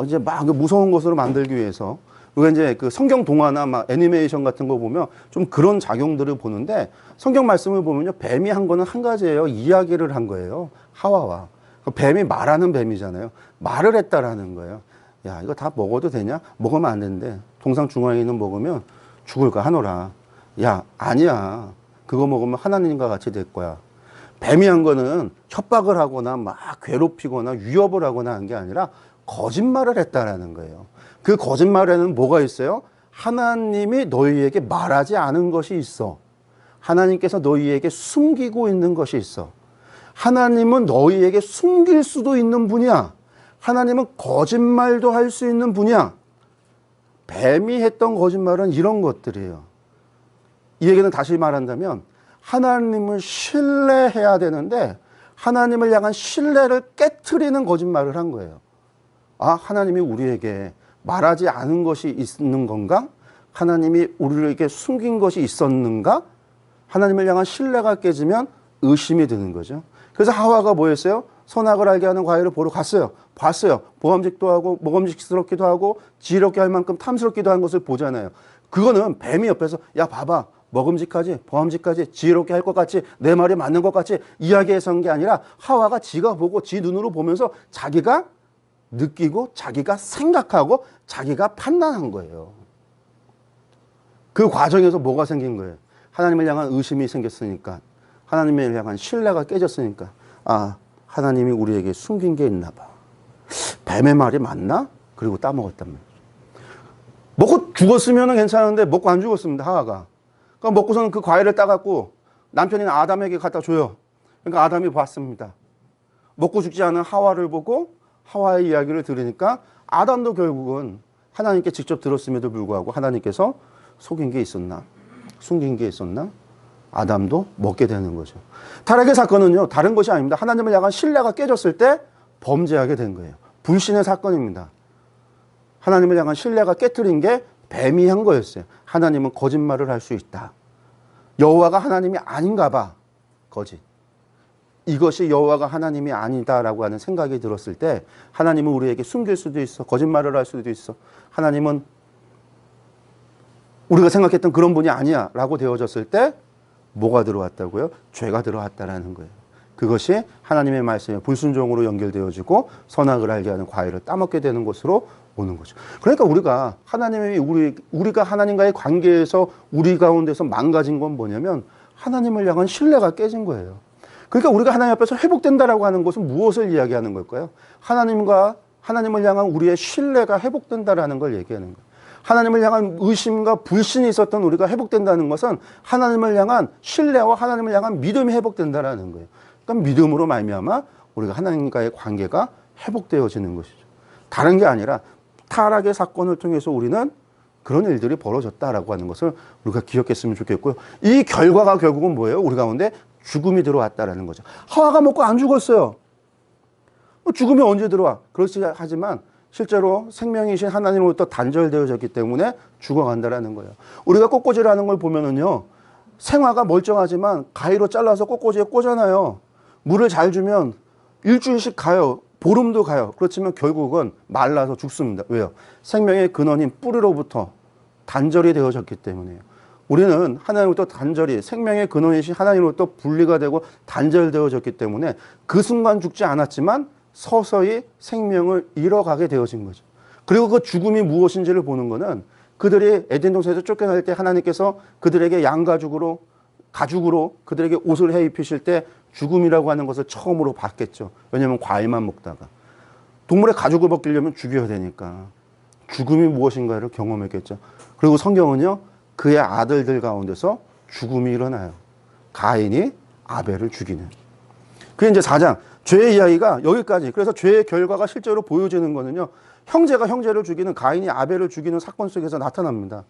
이제 막 무서운 것으로 만들기 위해서 우리가 이제 그 성경 동화나 막 애니메이션 같은 거 보면 좀 그런 작용들을 보는데 성경 말씀을 보면요, 뱀이 한 거는 한 가지예요. 이야기를 한 거예요. 하와와. 뱀이 말하는 뱀이잖아요. 말을 했다라는 거예요. 야, 이거 다 먹어도 되냐? 먹으면 안 되는데 동상 중앙에 있는 먹으면 죽을까 하노라. 야, 아니야. 그거 먹으면 하나님과 같이 될 거야. 뱀이 한 거는 협박을 하거나 막 괴롭히거나 위협을 하거나 한 게 아니라 거짓말을 했다라는 거예요. 그 거짓말에는 뭐가 있어요? 하나님이 너희에게 말하지 않은 것이 있어. 하나님께서 너희에게 숨기고 있는 것이 있어. 하나님은 너희에게 숨길 수도 있는 분이야. 하나님은 거짓말도 할 수 있는 분이야. 뱀이 했던 거짓말은 이런 것들이에요. 이 얘기는 다시 말한다면 하나님을 신뢰해야 되는데 하나님을 향한 신뢰를 깨트리는 거짓말을 한 거예요. 아, 하나님이 우리에게 말하지 않은 것이 있는 건가? 하나님이 우리에게 숨긴 것이 있었는가? 하나님을 향한 신뢰가 깨지면 의심이 드는 거죠. 그래서 하와가 뭐였어요? 선악을 알게 하는 과일을 보러 갔어요. 봤어요. 보암직도 하고 먹음직스럽기도 하고 지혜롭게 할 만큼 탐스럽기도 한 것을 보잖아요. 그거는 뱀이 옆에서 야 봐봐, 먹음직하지, 보암직하지, 지혜롭게 할 것 같지, 내 말이 맞는 것 같지 이야기해서 한 게 아니라 하와가 지가 보고 지 눈으로 보면서 자기가 느끼고 자기가 생각하고 자기가 판단한 거예요. 그 과정에서 뭐가 생긴 거예요? 하나님을 향한 의심이 생겼으니까, 하나님을 향한 신뢰가 깨졌으니까, 아, 하나님이 우리에게 숨긴 게 있나 봐. 뱀의 말이 맞나? 그리고 따먹었단 말이죠. 먹고 죽었으면 괜찮은데 먹고 안 죽었습니다, 하와가. 그러니까 먹고서는 그 과일을 따갖고 남편인 아담에게 갖다 줘요. 그러니까 아담이 봤습니다. 먹고 죽지 않은 하와를 보고 하와의 이야기를 들으니까 아담도 결국은 하나님께 직접 들었음에도 불구하고 하나님께서 속인 게 있었나? 숨긴 게 있었나? 아담도 먹게 되는 거죠. 타락의 사건은요, 다른 것이 아닙니다. 하나님을 향한 신뢰가 깨졌을 때 범죄하게 된 거예요. 불신의 사건입니다. 하나님을 향한 신뢰가 깨트린 게 뱀이 한 거였어요. 하나님은 거짓말을 할 수 있다. 여호와가 하나님이 아닌가 봐. 거짓. 이것이 여호와가 하나님이 아니다라고 하는 생각이 들었을 때 하나님은 우리에게 숨길 수도 있어. 거짓말을 할 수도 있어. 하나님은 우리가 생각했던 그런 분이 아니야 라고 되어졌을 때 뭐가 들어왔다고요? 죄가 들어왔다라는 거예요. 그것이 하나님의 말씀에 불순종으로 연결되어지고 선악을 알게 하는 과일을 따먹게 되는 것으로 오는 거죠. 그러니까 우리가 우리가 하나님과의 관계에서 우리 가운데서 망가진 건 뭐냐면 하나님을 향한 신뢰가 깨진 거예요. 그러니까 우리가 하나님 앞에서 회복된다라고 하는 것은 무엇을 이야기하는 걸까요? 하나님을 향한 우리의 신뢰가 회복된다라는 걸 얘기하는 거예요. 하나님을 향한 의심과 불신이 있었던 우리가 회복된다는 것은 하나님을 향한 신뢰와 하나님을 향한 믿음이 회복된다라는 거예요. 그러니까 믿음으로 말미암아 우리가 하나님과의 관계가 회복되어지는 것이죠. 다른 게 아니라 타락의 사건을 통해서 우리는 그런 일들이 벌어졌다라고 하는 것을 우리가 기억했으면 좋겠고요. 이 결과가 결국은 뭐예요? 우리 가운데 죽음이 들어왔다라는 거죠. 하와가 먹고 안 죽었어요. 죽음이 언제 들어와? 그렇지 하지만 실제로 생명이신 하나님으로부터 단절되어졌기 때문에 죽어간다라는 거예요. 우리가 꽃꽂이라는 걸 보면은요, 생화가 멀쩡하지만 가위로 잘라서 꽃꽂이에 꽂아놔요. 물을 잘 주면 일주일씩 가요. 보름도 가요. 그렇지만 결국은 말라서 죽습니다. 왜요? 생명의 근원인 뿌리로부터 단절이 되어졌기 때문이에요. 우리는 하나님으로부터 단절이, 생명의 근원이신 하나님으로부터 분리가 되고 단절되어졌기 때문에 그 순간 죽지 않았지만 서서히 생명을 잃어가게 되어진 거죠. 그리고 그 죽음이 무엇인지를 보는 것은 그들이 에덴 동산에서 쫓겨날 때 하나님께서 그들에게 양가죽으로, 가죽으로 그들에게 옷을 해 입히실 때 죽음이라고 하는 것을 처음으로 봤겠죠. 왜냐하면 과일만 먹다가. 동물의 가죽을 벗기려면 죽여야 되니까. 죽음이 무엇인가를 경험했겠죠. 그리고 성경은요, 그의 아들들 가운데서 죽음이 일어나요. 가인이 아벨을 죽이는. 그게 이제 4장. 죄의 이야기가 여기까지. 그래서 죄의 결과가 실제로 보여지는 거는요, 형제가 형제를 죽이는, 가인이 아벨을 죽이는 사건 속에서 나타납니다.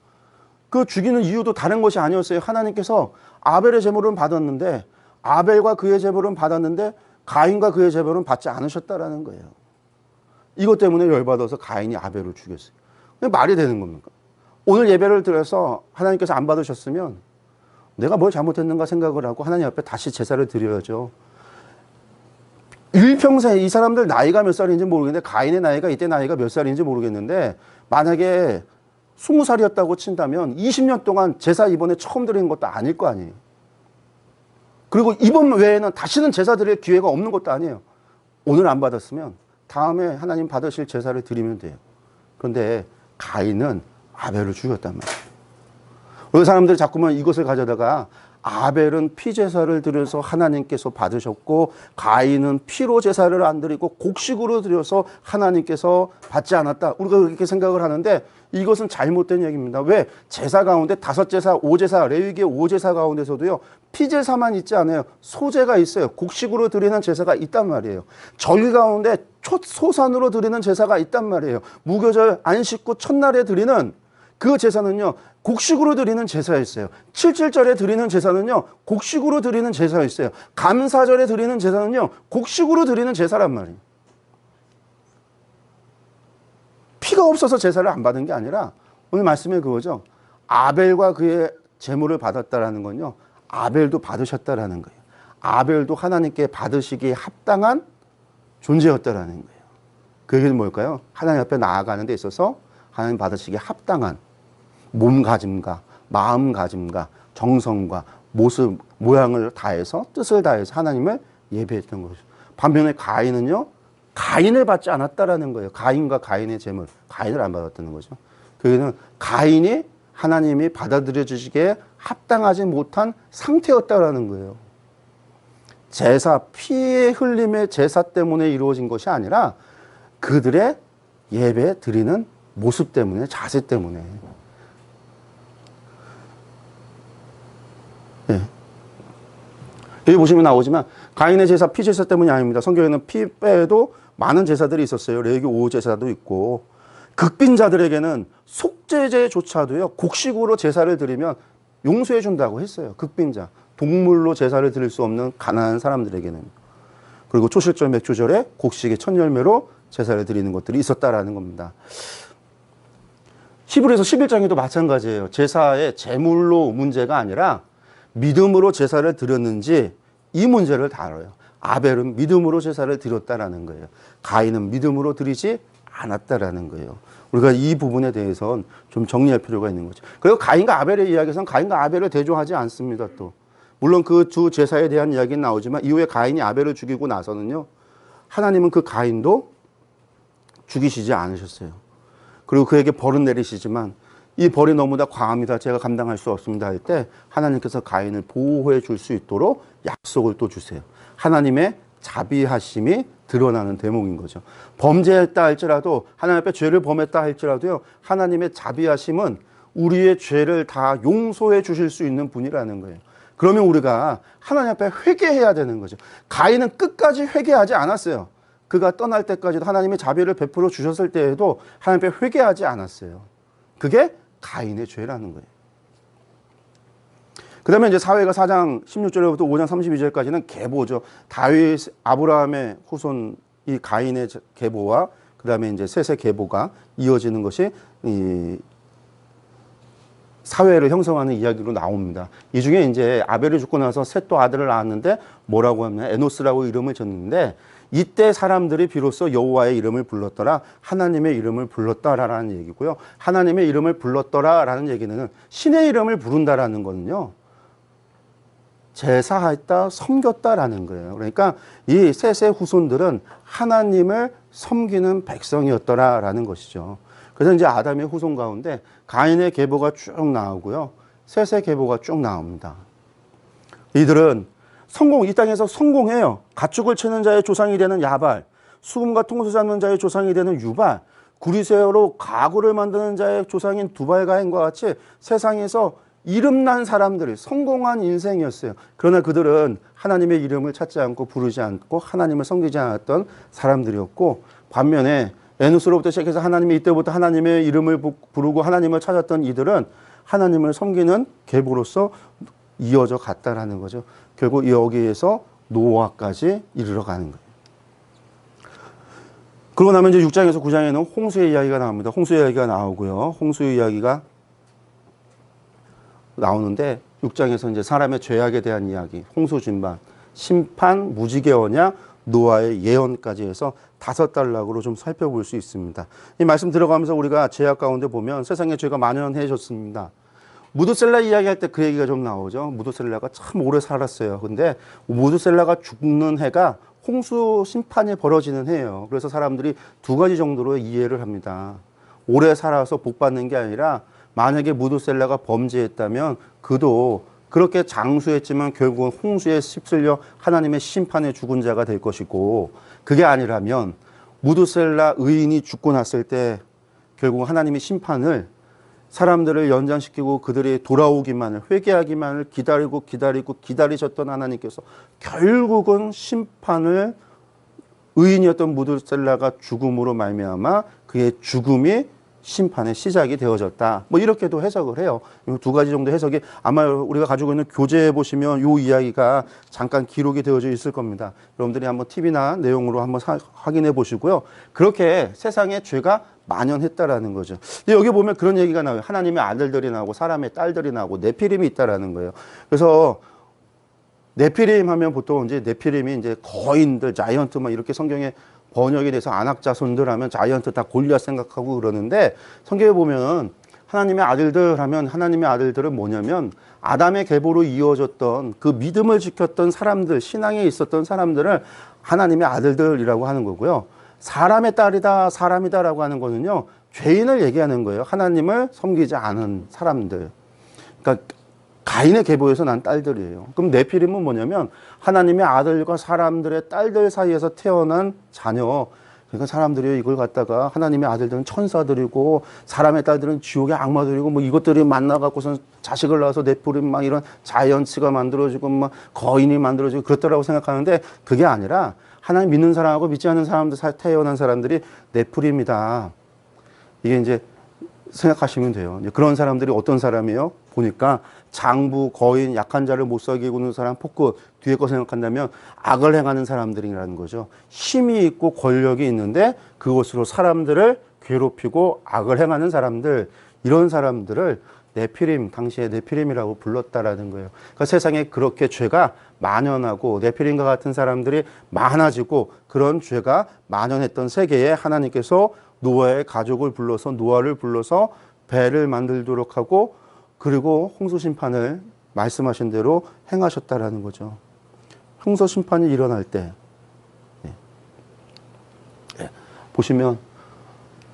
그 죽이는 이유도 다른 것이 아니었어요. 하나님께서 아벨의 제물은 받았는데, 아벨과 그의 제물은 받았는데 가인과 그의 제물은 받지 않으셨다라는 거예요. 이것 때문에 열받아서 가인이 아벨을 죽였어요. 말이 되는 겁니까? 오늘 예배를 드려서 하나님께서 안 받으셨으면 내가 뭘 잘못했는가 생각을 하고 하나님 앞에 다시 제사를 드려야죠. 일평생 이 사람들 나이가 몇 살인지 모르겠는데, 가인의 나이가 이때 나이가 몇 살인지 모르겠는데, 만약에 20살이었다고 친다면 20년 동안 제사 이번에 처음 드리는 것도 아닐 거 아니에요. 그리고 이번 외에는 다시는 제사 드릴 기회가 없는 것도 아니에요. 오늘 안 받았으면 다음에 하나님 받으실 제사를 드리면 돼요. 그런데 가인은 아벨을 죽였단 말이에요. 우리 사람들이 자꾸만 이것을 가져다가 아벨은 피제사를 드려서 하나님께서 받으셨고 가인은 피로 제사를 안 드리고 곡식으로 드려서 하나님께서 받지 않았다. 우리가 그렇게 생각을 하는데 이것은 잘못된 얘기입니다. 왜? 제사 가운데 5제사, 5제사, 레위기의 5제사 가운데서도요, 피제사만 있지 않아요. 소제가 있어요. 곡식으로 드리는 제사가 있단 말이에요. 절 가운데 소산으로 드리는 제사가 있단 말이에요. 무교절 안식구 첫날에 드리는 그 제사는요, 곡식으로 드리는 제사였어요. 칠칠절에 드리는 제사는요, 곡식으로 드리는 제사였어요. 감사절에 드리는 제사는요, 곡식으로 드리는 제사란 말이에요. 피가 없어서 제사를 안 받은 게 아니라 오늘 말씀이 그거죠. 아벨과 그의 제물을 받았다라는 건요, 아벨도 받으셨다라는 거예요. 아벨도 하나님께 받으시기에 합당한 존재였다라는 거예요. 그 얘기는 뭘까요? 하나님 앞에 나아가는 데 있어서 하나님 받으시기에 합당한 몸가짐과 마음가짐과 정성과 모습, 모양을 다해서, 뜻을 다해서 하나님을 예배했던 것이죠. 반면에 가인은요, 가인을 받지 않았다라는 거예요. 가인과 가인의 제물, 가인을 안 받았다는 거죠. 그게는 가인이 하나님이 받아들여 주시기에 합당하지 못한 상태였다라는 거예요. 제사, 피의 흘림의 제사 때문에 이루어진 것이 아니라 그들의 예배 드리는 모습 때문에, 자세 때문에. 네. 여기 보시면 나오지만 가인의 제사, 피제사 때문이 아닙니다. 성경에는 피 빼도 많은 제사들이 있었어요. 레위기 5제사도 있고, 극빈자들에게는 속죄제조차도요, 곡식으로 제사를 드리면 용서해 준다고 했어요. 극빈자, 동물로 제사를 드릴 수 없는 가난한 사람들에게는. 그리고 초실절, 맥주절에 곡식의 첫 열매로 제사를 드리는 것들이 있었다라는 겁니다. 히브리서 11장에도 마찬가지예요. 제사의 제물로 문제가 아니라 믿음으로 제사를 드렸는지 이 문제를 다뤄요. 아벨은 믿음으로 제사를 드렸다라는 거예요. 가인은 믿음으로 드리지 않았다라는 거예요. 우리가 이 부분에 대해서는 좀 정리할 필요가 있는 거죠. 그리고 가인과 아벨의 이야기에서는 가인과 아벨을 대조하지 않습니다. 또 물론 그 두 제사에 대한 이야기는 나오지만 이후에 가인이 아벨을 죽이고 나서는요. 하나님은 그 가인도 죽이시지 않으셨어요. 그리고 그에게 벌은 내리시지만 이 벌이 너무나 과합니다. 제가 감당할 수 없습니다 할 때 하나님께서 가인을 보호해 줄 수 있도록 약속을 또 주세요. 하나님의 자비하심이 드러나는 대목인 거죠. 범죄했다 할지라도 하나님 앞에 죄를 범했다 할지라도요. 하나님의 자비하심은 우리의 죄를 다 용서해 주실 수 있는 분이라는 거예요. 그러면 우리가 하나님 앞에 회개해야 되는 거죠. 가인은 끝까지 회개하지 않았어요. 그가 떠날 때까지도 하나님의 자비를 베풀어 주셨을 때에도 하나님 앞에 회개하지 않았어요. 그게 가인의 죄라는 거예요. 그 다음에 이제 사회가 4장 16절부터 5장 32절까지는 계보죠. 다윗, 아브라함의 후손 이 가인의 계보와 그 다음에 이제 셋의 계보가 이어지는 것이 이 사회를 형성하는 이야기로 나옵니다. 이 중에 이제 아벨이 죽고 나서 셋도 아들을 낳았는데 뭐라고 하면 에노스라고 이름을 졌는데 이때 사람들이 비로소 여호와의 이름을 불렀더라, 하나님의 이름을 불렀다라는 얘기고요. 하나님의 이름을 불렀더라라는 얘기는 신의 이름을 부른다라는 거는요. 제사했다, 섬겼다라는 거예요. 그러니까 이 셋의 후손들은 하나님을 섬기는 백성이었더라라는 것이죠. 그래서 이제 아담의 후손 가운데 가인의 계보가 쭉 나오고요. 셋의 계보가 쭉 나옵니다. 이들은 이 땅에서 성공해요. 가축을 치는 자의 조상이 되는 야발, 수금과 통수 잡는 자의 조상이 되는 유발, 구리새로 가구를 만드는 자의 조상인 두발 가인과 같이 세상에서 이름난 사람들이 성공한 인생이었어요. 그러나 그들은 하나님의 이름을 찾지 않고 부르지 않고 하나님을 섬기지 않았던 사람들이었고, 반면에 에노스로부터 시작해서 하나님이 이때부터 하나님의 이름을 부르고 하나님을 찾았던 이들은 하나님을 섬기는 계보로서 이어져 갔다라는 거죠. 결국 여기에서 노아까지 이르러 가는 거예요. 그러고 나면 이제 6장에서 9장에는 홍수의 이야기가 나옵니다. 홍수의 이야기가 나오고요. 홍수의 이야기가 나오는데 6장에서 이제 사람의 죄악에 대한 이야기, 홍수 진반, 심판, 무지개 언약, 노아의 예언까지 해서 5단락으로 좀 살펴볼 수 있습니다. 이 말씀 들어가면서 우리가 죄악 가운데 보면 세상에 죄가 만연해졌습니다. 무드셀라 이야기할 때 그 얘기가 좀 나오죠. 무드셀라가 참 오래 살았어요. 근데 무드셀라가 죽는 해가 홍수 심판이 벌어지는 해예요. 그래서 사람들이 두 가지 정도로 이해를 합니다. 오래 살아서 복 받는 게 아니라 만약에 무드셀라가 범죄했다면 그도 그렇게 장수했지만 결국은 홍수에 휩쓸려 하나님의 심판에 죽은 자가 될 것이고, 그게 아니라면 무드셀라 의인이 죽고 났을 때 결국 하나님의 심판을 사람들을 연장시키고 그들이 돌아오기만을, 회개하기만을 기다리셨던 하나님께서 결국은 심판을 의인이었던 무드셀라가 죽음으로 말미암아 그의 죽음이 심판의 시작이 되어졌다. 뭐 이렇게도 해석을 해요. 이 두 가지 정도 해석이 아마 우리가 가지고 있는 교재에 보시면 이 이야기가 잠깐 기록이 되어져 있을 겁니다. 여러분들이 한번 TV나 내용으로 한번 확인해 보시고요. 그렇게 세상에 죄가 만연했다라는 거죠. 여기 보면 그런 얘기가 나와요. 하나님의 아들들이 나오고 사람의 딸들이 나오고 네피림이 있다라는 거예요. 그래서 네피림 하면 보통 이제 네피림이 이제 거인들, 자이언트 막 이렇게 성경에 번역이 돼서 안악자손들 하면 자이언트 다 골리앗 생각하고 그러는데, 성경에 보면 하나님의 아들들 하면 하나님의 아들들은 뭐냐면 아담의 계보로 이어졌던 그 믿음을 지켰던 사람들, 신앙에 있었던 사람들을 하나님의 아들들이라고 하는 거고요. 사람의 딸이다, 사람이다라고 하는 거는요, 죄인을 얘기하는 거예요. 하나님을 섬기지 않은 사람들. 그러니까 가인의 계보에서 난 딸들이에요. 그럼 네피림은 뭐냐면 하나님의 아들과 사람들의 딸들 사이에서 태어난 자녀. 그러니까 사람들이 이걸 갖다가 하나님의 아들들은 천사들이고 사람의 딸들은 지옥의 악마들이고 뭐 이것들이 만나갖고선 자식을 낳아서 네피림 막 이런 자이언츠가 만들어지고 막 거인이 만들어지고 그렇더라고 생각하는데, 그게 아니라 하나님 믿는 사람하고 믿지 않는 사람들 사이에 태어난 사람들이 네피림이다. 이게 이제 생각하시면 돼요. 그런 사람들이 어떤 사람이에요? 보니까 장부, 거인, 약한 자를 못 살게 구는 사람, 폭군, 뒤에 거 생각한다면 악을 행하는 사람들이라는 거죠. 힘이 있고 권력이 있는데 그것으로 사람들을 괴롭히고 악을 행하는 사람들, 이런 사람들을 네피림, 당시에 네피림이라고 불렀다라는 거예요. 그러니까 세상에 그렇게 죄가 만연하고 네피림과 같은 사람들이 많아지고 그런 죄가 만연했던 세계에 하나님께서 노아의 가족을 불러서, 노아를 불러서 배를 만들도록 하고, 그리고 홍수 심판을 말씀하신 대로 행하셨다라는 거죠. 홍수 심판이 일어날 때 보시면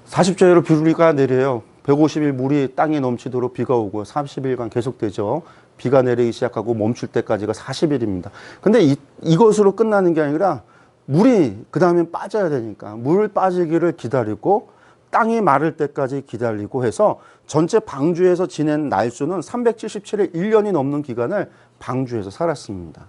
40절로 비가 내려요. 150일 물이 땅에 넘치도록 비가 오고 30일간 계속되죠. 비가 내리기 시작하고 멈출 때까지가 40일입니다. 근데 이것으로 끝나는 게 아니라 물이 그 다음에 빠져야 되니까 물 빠지기를 기다리고 땅이 마를 때까지 기다리고 해서 전체 방주에서 지낸 날수는 377일 1년이 넘는 기간을 방주에서 살았습니다.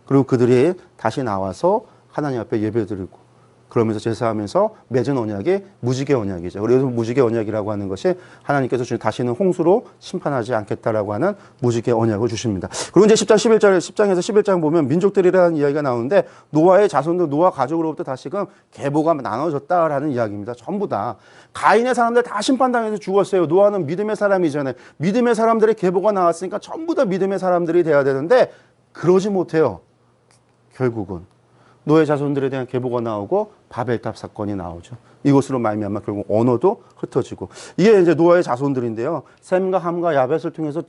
그리고 그들이 다시 나와서 하나님 앞에 예배드리고 그러면서 제사하면서 맺은 언약이 무지개 언약이죠. 그래서 무지개 언약이라고 하는 것이 하나님께서 주신 다시는 홍수로 심판하지 않겠다라고 하는 무지개 언약을 주십니다. 그리고 이제 10장에서 11장 보면 민족들이라는 이야기가 나오는데 노아의 자손들, 노아 가족으로부터 다시금 계보가 나눠졌다라는 이야기입니다. 전부 다. 가인의 사람들 다 심판당해서 죽었어요. 노아는 믿음의 사람이잖아요. 믿음의 사람들의 계보가 나왔으니까 전부 다 믿음의 사람들이 돼야 되는데 그러지 못해요. 결국은. 노아의 자손들에 대한 계보가 나오고 바벨탑 사건이 나오죠. 이것으로 말미암아 결국 언어도 흩어지고 이게 이제 노아의 자손들인데요. 셈과 함과 야벳을 통해서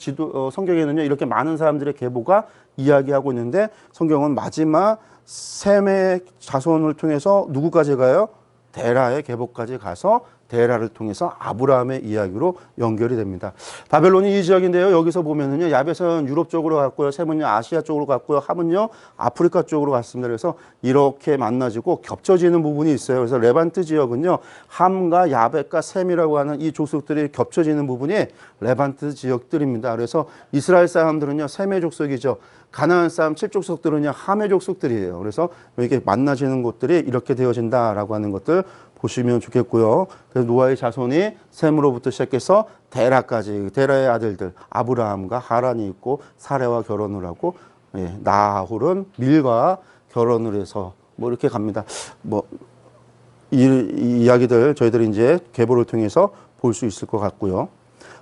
성경에는요 이렇게 많은 사람들의 계보가 이야기하고 있는데 성경은 마지막 셈의 자손을 통해서 누구까지 가요? 데라의 계보까지 가서 데라를 통해서 아브라함의 이야기로 연결이 됩니다. 바벨론이 이 지역인데요. 여기서 보면은요, 야벳은 유럽 쪽으로 갔고요, 셈은요 아시아 쪽으로 갔고요, 함은요 아프리카 쪽으로 갔습니다. 그래서 이렇게 만나지고 겹쳐지는 부분이 있어요. 그래서 레반트 지역은요, 함과 야벳과 셈이라고 하는 이 족속들이 겹쳐지는 부분이 레반트 지역들입니다. 그래서 이스라엘 사람들은요, 셈의 족속이죠. 가나안 사람 7족속들은요, 함의 족속들이에요. 그래서 이렇게 만나지는 곳들이 이렇게 되어진다라고 하는 것들 보시면 좋겠고요. 그래서 노아의 자손이 셈으로부터 시작해서 데라까지, 데라의 아들들 아브라함과 하란이 있고 사레와 결혼을 하고, 나홀은 밀과 결혼을 해서 뭐 이렇게 갑니다. 뭐 이 이야기들 저희들이 이제 계보를 통해서 볼 수 있을 것 같고요.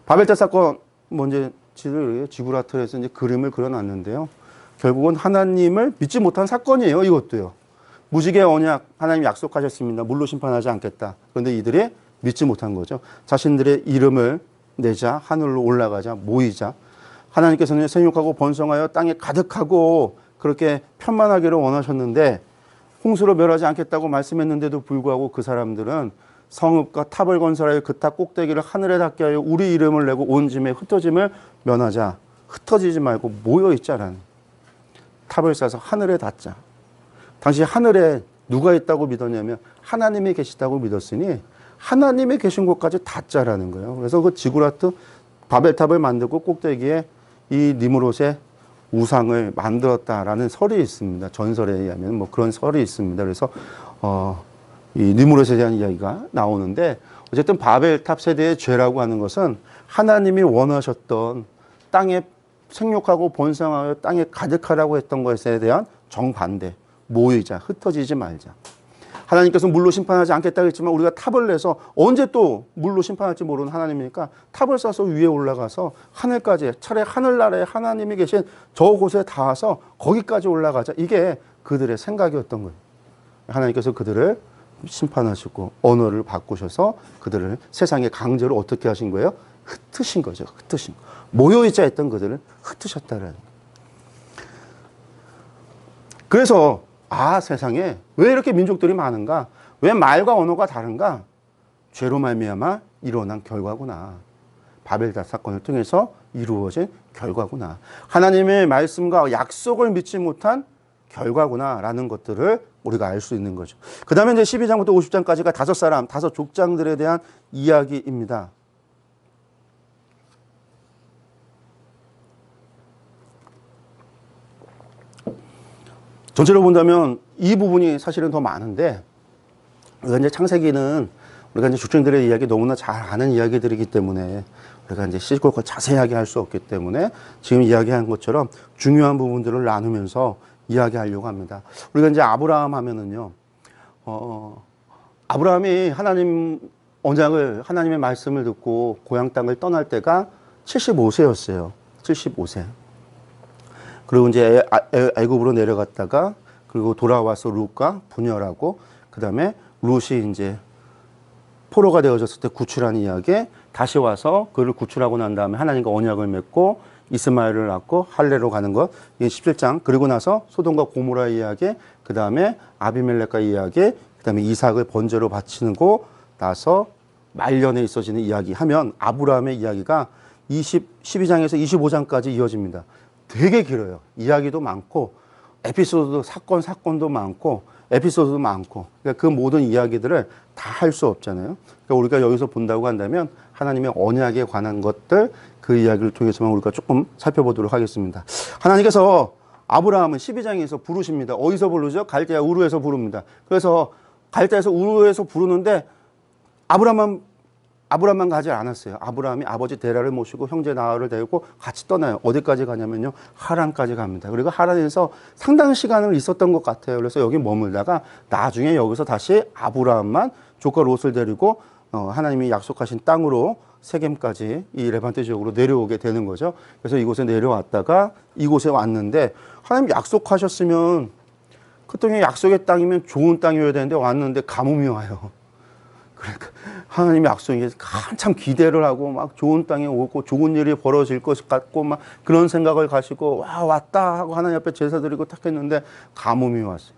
바벨탑 사건 먼저 지구라틀에서 이제 그림을 그려놨는데요. 결국은 하나님을 믿지 못한 사건이에요. 이것도요. 무지개 언약 하나님 약속하셨습니다. 물로 심판하지 않겠다. 그런데 이들이 믿지 못한 거죠. 자신들의 이름을 내자, 하늘로 올라가자, 모이자. 하나님께서는 생육하고 번성하여 땅에 가득하고 그렇게 편만하기를 원하셨는데 홍수로 멸하지 않겠다고 말씀했는데도 불구하고 그 사람들은 성읍과 탑을 건설하여 그 탑 꼭대기를 하늘에 닿게 하여 우리 이름을 내고 온 짐에 흩어짐을 면하자. 흩어지지 말고 모여있자라는. 탑을 쌓아서 하늘에 닿자. 당시 하늘에 누가 있다고 믿었냐면 하나님이 계시다고 믿었으니 하나님이 계신 곳까지 닿자라는 거예요. 그래서 그 지구라트 바벨탑을 만들고 꼭대기에 이 니므롯의 우상을 만들었다라는 설이 있습니다. 전설에 의하면 뭐 그런 설이 있습니다. 그래서 이 니므롯에 대한 이야기가 나오는데 어쨌든 바벨탑 세대의 죄라고 하는 것은 하나님이 원하셨던 땅에 생육하고 번성하여 땅에 가득하라고 했던 것에 대한 정반대. 모이자, 흩어지지 말자. 하나님께서 물로 심판하지 않겠다고 했지만 우리가 탑을 내서 언제 또 물로 심판할지 모르는 하나님이니까 탑을 쌓아서 위에 올라가서 하늘까지, 차라리 하늘나라에 하나님이 계신 저곳에 닿아서 거기까지 올라가자. 이게 그들의 생각이었던 거예요. 하나님께서 그들을 심판하시고 언어를 바꾸셔서 그들을 세상에 강제로 어떻게 하신 거예요? 흩으신 거죠. 흩으신 거. 모여있자 했던 그들을 흩으셨다라는 거예요. 그래서 세상에 왜 이렇게 민족들이 많은가? 왜 말과 언어가 다른가? 죄로 말미암아 일어난 결과구나. 바벨탑 사건을 통해서 이루어진 결과구나. 하나님의 말씀과 약속을 믿지 못한 결과구나라는 것들을 우리가 알 수 있는 거죠. 그 다음에 이제 12장부터 50장까지가 다섯 족장들에 대한 이야기입니다. 전체로 본다면 이 부분이 사실은 더 많은데, 우리가 이제 창세기는 우리가 이제 족장들의 이야기 너무나 잘 아는 이야기들이기 때문에 우리가 이제 씻고 자세하게 할 수 없기 때문에 지금 이야기한 것처럼 중요한 부분들을 나누면서 이야기하려고 합니다. 우리가 이제 아브라함 하면은요, 아브라함이 하나님의 말씀을 듣고 고향 땅을 떠날 때가 75세였어요. 75세. 그리고 이제 애굽으로 내려갔다가 그리고 돌아와서 룻과 분열하고 그 다음에 룻이 이제 포로가 되어졌을 때 구출한 이야기, 다시 와서 그를 구출하고 난 다음에 하나님과 언약을 맺고 이스마엘을 낳고 할례로 가는 것. 이게 17장. 그리고 나서 소돔과 고모라 이야기, 그 다음에 아비멜렉과 이야기, 그 다음에 이삭을 번제로 바치고 나서 말년에 있어지는 이야기 하면 아브라함의 이야기가 12장에서 25장까지 이어집니다. 되게 길어요. 이야기도 많고 에피소드도 사건도 많고 에피소드도 많고, 그러니까 그 모든 이야기들을 다 할 수 없잖아요. 그러니까 우리가 여기서 본다고 한다면 하나님의 언약에 관한 것들, 그 이야기를 통해서만 우리가 조금 살펴보도록 하겠습니다. 하나님께서 아브라함은 12장에서 부르십니다. 어디서 부르죠? 갈대아 우르에서 부릅니다. 그래서 갈대아에서 우르에서 부르는데 아브라함만 가지 않았어요. 아브라함이 아버지 데라를 모시고 형제 나홀을 데리고 같이 떠나요. 어디까지 가냐면요, 하란까지 갑니다. 그리고 하란에서 상당한 시간을 있었던 것 같아요. 그래서 여기 머물다가 나중에 여기서 다시 아브라함만 조카 롯을 데리고 하나님이 약속하신 땅으로 세겜까지 이 레반트 지역으로 내려오게 되는 거죠. 그래서 이곳에 내려왔다가 이곳에 왔는데, 하나님 약속하셨으면 그 땅이 약속의 땅이면 좋은 땅이어야 되는데 왔는데 가뭄이 와요. 그러니까 하나님의 약속에 한참 기대를 하고 막 좋은 땅에 오고 좋은 일이 벌어질 것 같고 막 그런 생각을 가지고 와 왔다 하고 하나님 앞에 제사 드리고 탁 했는데 가뭄이 왔어요.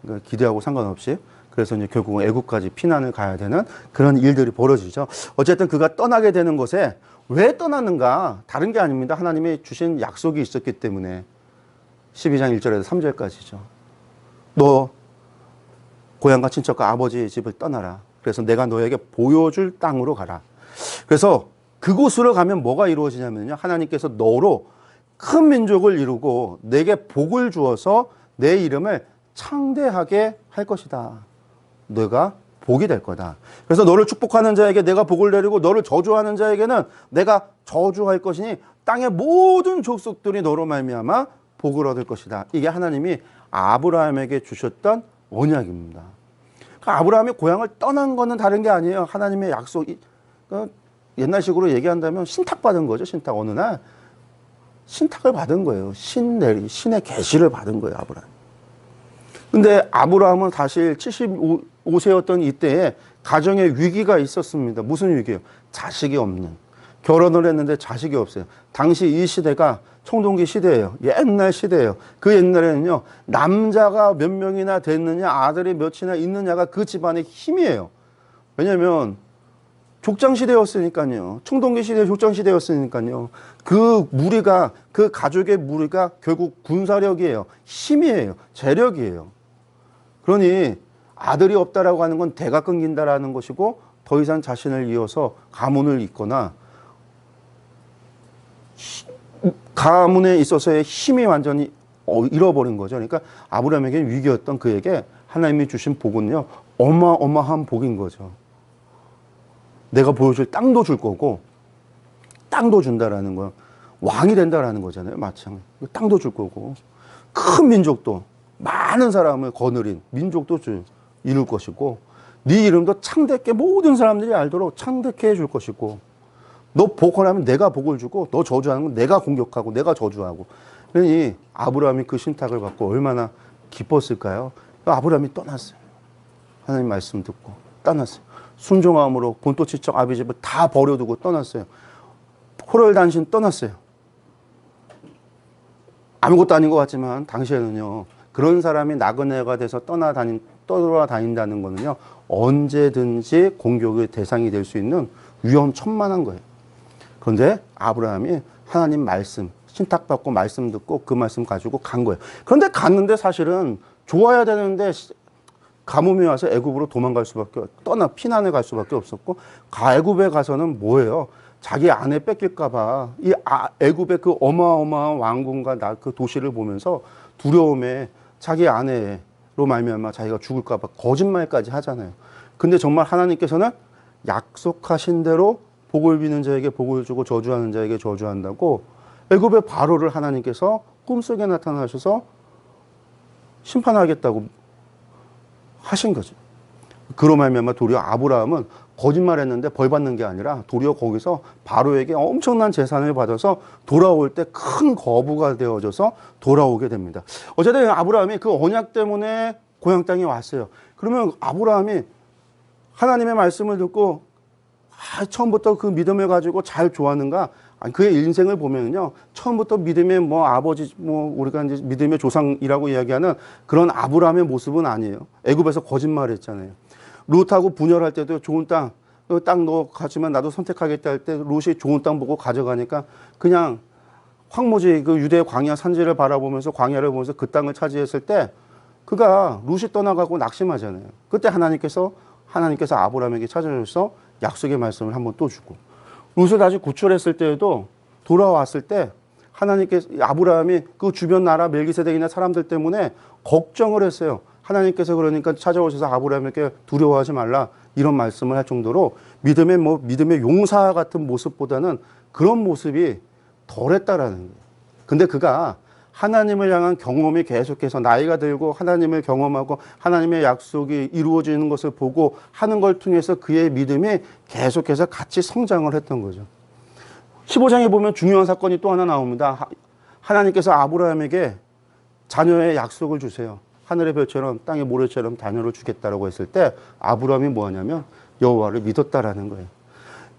그러니까 기대하고 상관없이. 그래서 이제 결국은 애국까지 피난을 가야 되는 그런 일들이 벌어지죠. 어쨌든 그가 떠나게 되는 것에 왜 떠나는가? 다른 게 아닙니다. 하나님이 주신 약속이 있었기 때문에. 12장 1절에서 3절까지죠. 너 고향과 친척과 아버지의 집을 떠나라. 그래서 내가 너에게 보여줄 땅으로 가라. 그래서 그곳으로 가면 뭐가 이루어지냐면요, 하나님께서 너로 큰 민족을 이루고 내게 복을 주어서 내 이름을 창대하게 할 것이다. 너가 복이 될 거다. 그래서 너를 축복하는 자에게 내가 복을 내리고 너를 저주하는 자에게는 내가 저주할 것이니 땅의 모든 족속들이 너로 말미암아 복을 얻을 것이다. 이게 하나님이 아브라함에게 주셨던 언약입니다. 아브라함이 고향을 떠난 거는 다른 게 아니에요. 하나님의 약속이, 옛날식으로 얘기한다면 신탁받은 거죠. 신탁. 어느 날 신탁을 받은 거예요. 신의 계시를 받은 거예요, 아브라함. 근데 아브라함은 사실 75세였던 이때에 가정에 위기가 있었습니다. 무슨 위기예요? 자식이 없는. 결혼을 했는데 자식이 없어요. 당시 이 시대가 청동기 시대예요. 옛날 시대예요. 그 옛날에는요, 남자가 몇 명이나 됐느냐, 아들이 몇이나 있느냐가 그 집안의 힘이에요. 왜냐면 족장 시대였으니까요. 청동기 시대, 족장 시대였으니까요. 그 무리가, 그 가족의 무리가 결국 군사력이에요. 힘이에요. 재력이에요. 그러니 아들이 없다라고 하는 건 대가 끊긴다라는 것이고, 더 이상 자신을 이어서 가문을 잇거나 가문에 있어서의 힘이 완전히 잃어버린 거죠. 그러니까 아브라함에게 위기였던 그에게 하나님이 주신 복은요, 어마어마한 복인 거죠. 내가 보여줄 땅도 줄 거고, 땅도 준다라는 건 왕이 된다라는 거잖아요. 마찬가지. 땅도 줄 거고, 큰 민족도, 많은 사람을 거느린 민족도 이룰 것이고, 네 이름도 창대케 모든 사람들이 알도록 창대케 해줄 것이고, 너 복하면 내가 복을 주고, 너 저주하는 건 내가 공격하고 내가 저주하고. 그러니 아브라함이 그 신탁을 받고 얼마나 기뻤을까요? 아브라함이 떠났어요. 하나님 말씀 듣고 떠났어요. 순종함으로 본토 친척 아비 집을 다 버려두고 떠났어요. 호롤단신 떠났어요. 아무것도 아닌 것 같지만 당시에는요, 그런 사람이 나그네가 돼서 떠돌아다닌다는 거는요, 언제든지 공격의 대상이 될 수 있는 위험천만한 거예요. 그런데 아브라함이 하나님 말씀, 신탁받고 말씀 듣고 그 말씀 가지고 간 거예요. 그런데 갔는데 사실은 좋아야 되는데 가뭄이 와서 애굽으로 도망갈 수밖에, 피난을 갈 수밖에 없었고, 애굽에 가서는 뭐예요? 자기 아내 뺏길까봐 이 애굽의 그 어마어마한 왕궁과 그 도시를 보면서 두려움에 자기 아내로 말미암아 자기가 죽을까봐 거짓말까지 하잖아요. 근데 정말 하나님께서는 약속하신 대로 복을 비는 자에게 복을 주고 저주하는 자에게 저주한다고 애굽의 바로를 하나님께서 꿈속에 나타나셔서 심판하겠다고 하신 거죠. 그로 말미암아 도리어 아브라함은 거짓말했는데 벌 받는 게 아니라 도리어 거기서 바로에게 엄청난 재산을 받아서 돌아올 때 큰 거부가 되어져서 돌아오게 됩니다. 어쨌든 아브라함이 그 언약 때문에 고향 땅에 왔어요. 그러면 아브라함이 하나님의 말씀을 듣고 처음부터 그 믿음을 가지고 잘 좋았는가? 아니, 그의 인생을 보면요, 처음부터 믿음의 뭐 아버지, 뭐 우리가 이제 믿음의 조상이라고 이야기하는 그런 아브라함의 모습은 아니에요. 애굽에서 거짓말했잖아요. 룻하고 분열할 때도 좋은 땅 너 가지면 나도 선택하겠다 할 때 룻이 좋은 땅 보고 가져가니까 그냥 황무지 그 유대 광야 산지를 바라보면서 광야를 보면서 그 땅을 차지했을 때 그가 룻이 떠나가고 낙심하잖아요. 그때 하나님께서 아브라함에게 찾아줘서 약속의 말씀을 한번 또 주고, 룻을 다시 구출했을 때에도 돌아왔을 때 하나님께서 아브라함이 그 주변 나라 멜기세덱이나 사람들 때문에 걱정을 했어요. 하나님께서 그러니까 찾아오셔서 아브라함에게 두려워하지 말라 이런 말씀을 할 정도로 믿음의 용사 같은 모습보다는 그런 모습이 덜했다라는 거예요. 근데 그가 하나님을 향한 경험이 계속해서 나이가 들고 하나님을 경험하고 하나님의 약속이 이루어지는 것을 보고 하는 걸 통해서 그의 믿음이 계속해서 같이 성장을 했던 거죠. 15장에 보면 중요한 사건이 또 하나 나옵니다. 하나님께서 아브라함에게 자녀의 약속을 주세요. 하늘의 별처럼 땅의 모래처럼 자녀를 주겠다라고 했을 때 아브라함이 뭐하냐면 여호와를 믿었다라는 거예요.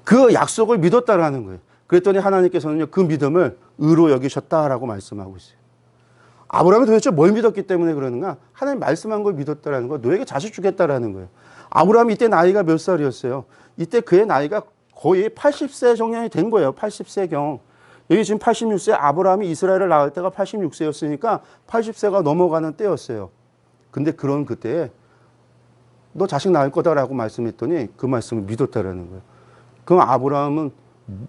그 약속을 믿었다라는 거예요. 그랬더니 하나님께서는요, 그 믿음을 의로 여기셨다라고 말씀하고 있어요. 아브라함이 도대체 뭘 믿었기 때문에 그러는가? 하나님 말씀한 걸 믿었다라는 거, 너에게 자식 주겠다라는 거예요. 아브라함이 이때 나이가 몇 살이었어요? 이때 그의 나이가 거의 80세 정년이 된 거예요. 80세경. 여기 지금 86세, 아브라함이 이스라엘을 낳을 때가 86세였으니까 80세가 넘어가는 때였어요. 근데 그런 그때에 너 자식 낳을 거다라고 말씀했더니 그 말씀을 믿었다라는 거예요. 그럼 아브라함은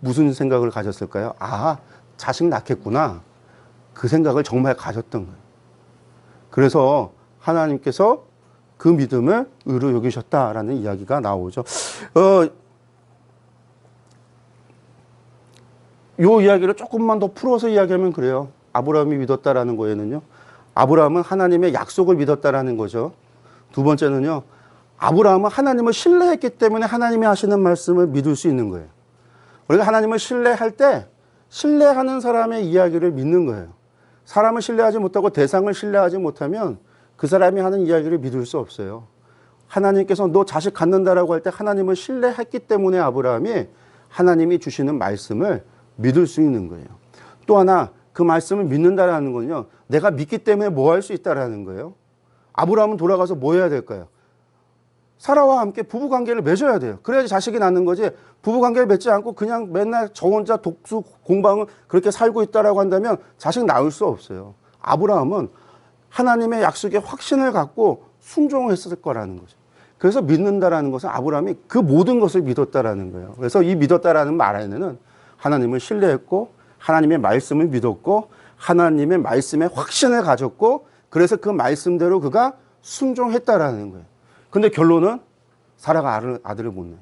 무슨 생각을 가졌을까요? 아, 자식 낳겠구나. 그 생각을 정말 가졌던 거예요. 그래서 하나님께서 그 믿음을 의로 여기셨다라는 이야기가 나오죠. 요 이야기를 조금만 더 풀어서 이야기하면 그래요. 아브라함이 믿었다라는 거에는요, 아브라함은 하나님의 약속을 믿었다라는 거죠. 두 번째는요, 아브라함은 하나님을 신뢰했기 때문에 하나님이 하시는 말씀을 믿을 수 있는 거예요. 우리가 하나님을 신뢰할 때 신뢰하는 사람의 이야기를 믿는 거예요. 사람을 신뢰하지 못하고 대상을 신뢰하지 못하면 그 사람이 하는 이야기를 믿을 수 없어요. 하나님께서 너 자식 갖는다라고 할 때 하나님을 신뢰했기 때문에 아브라함이 하나님이 주시는 말씀을 믿을 수 있는 거예요. 또 하나, 그 말씀을 믿는다라는 건요, 내가 믿기 때문에 뭐 할 수 있다라는 거예요. 아브라함은 돌아가서 뭐 해야 될까요? 사라와 함께 부부관계를 맺어야 돼요. 그래야지 자식이 낳는 거지. 부부관계를 맺지 않고 그냥 맨날 저 혼자 독수 공방을 그렇게 살고 있다라고 한다면 자식 낳을 수 없어요. 아브라함은 하나님의 약속에 확신을 갖고 순종했을 거라는 거죠. 그래서 믿는다라는 것은 아브라함이 그 모든 것을 믿었다라는 거예요. 그래서 이 믿었다라는 말 안에는 하나님을 신뢰했고 하나님의 말씀을 믿었고 하나님의 말씀에 확신을 가졌고 그래서 그 말씀대로 그가 순종했다라는 거예요. 근데 결론은 사라가 아들을 못 낳아요.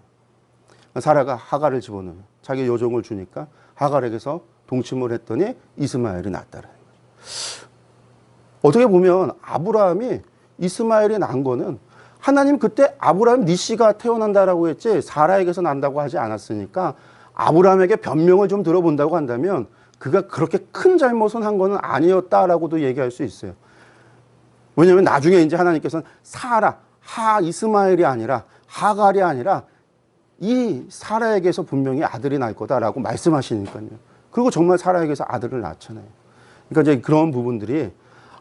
사라가 하갈을 집어넣어요. 자기 여종을 주니까 하갈에게서 동침을 했더니 이스마엘이 낳았다라는 거예요. 어떻게 보면 아브라함이 이스마엘이 낳은 거는 하나님 그때 아브라함 네 씨가 태어난다라고 했지 사라에게서 난다고 하지 않았으니까 아브라함에게 변명을 좀 들어본다고 한다면 그가 그렇게 큰 잘못은 한 거는 아니었다라고도 얘기할 수 있어요. 왜냐하면 나중에 이제 하나님께서는 이스마엘이 아니라 하갈이 아니라 이 사라에게서 분명히 아들이 날 거다라고 말씀하시니까요. 그리고 정말 사라에게서 아들을 낳잖아요. 그러니까 이제 그런 부분들이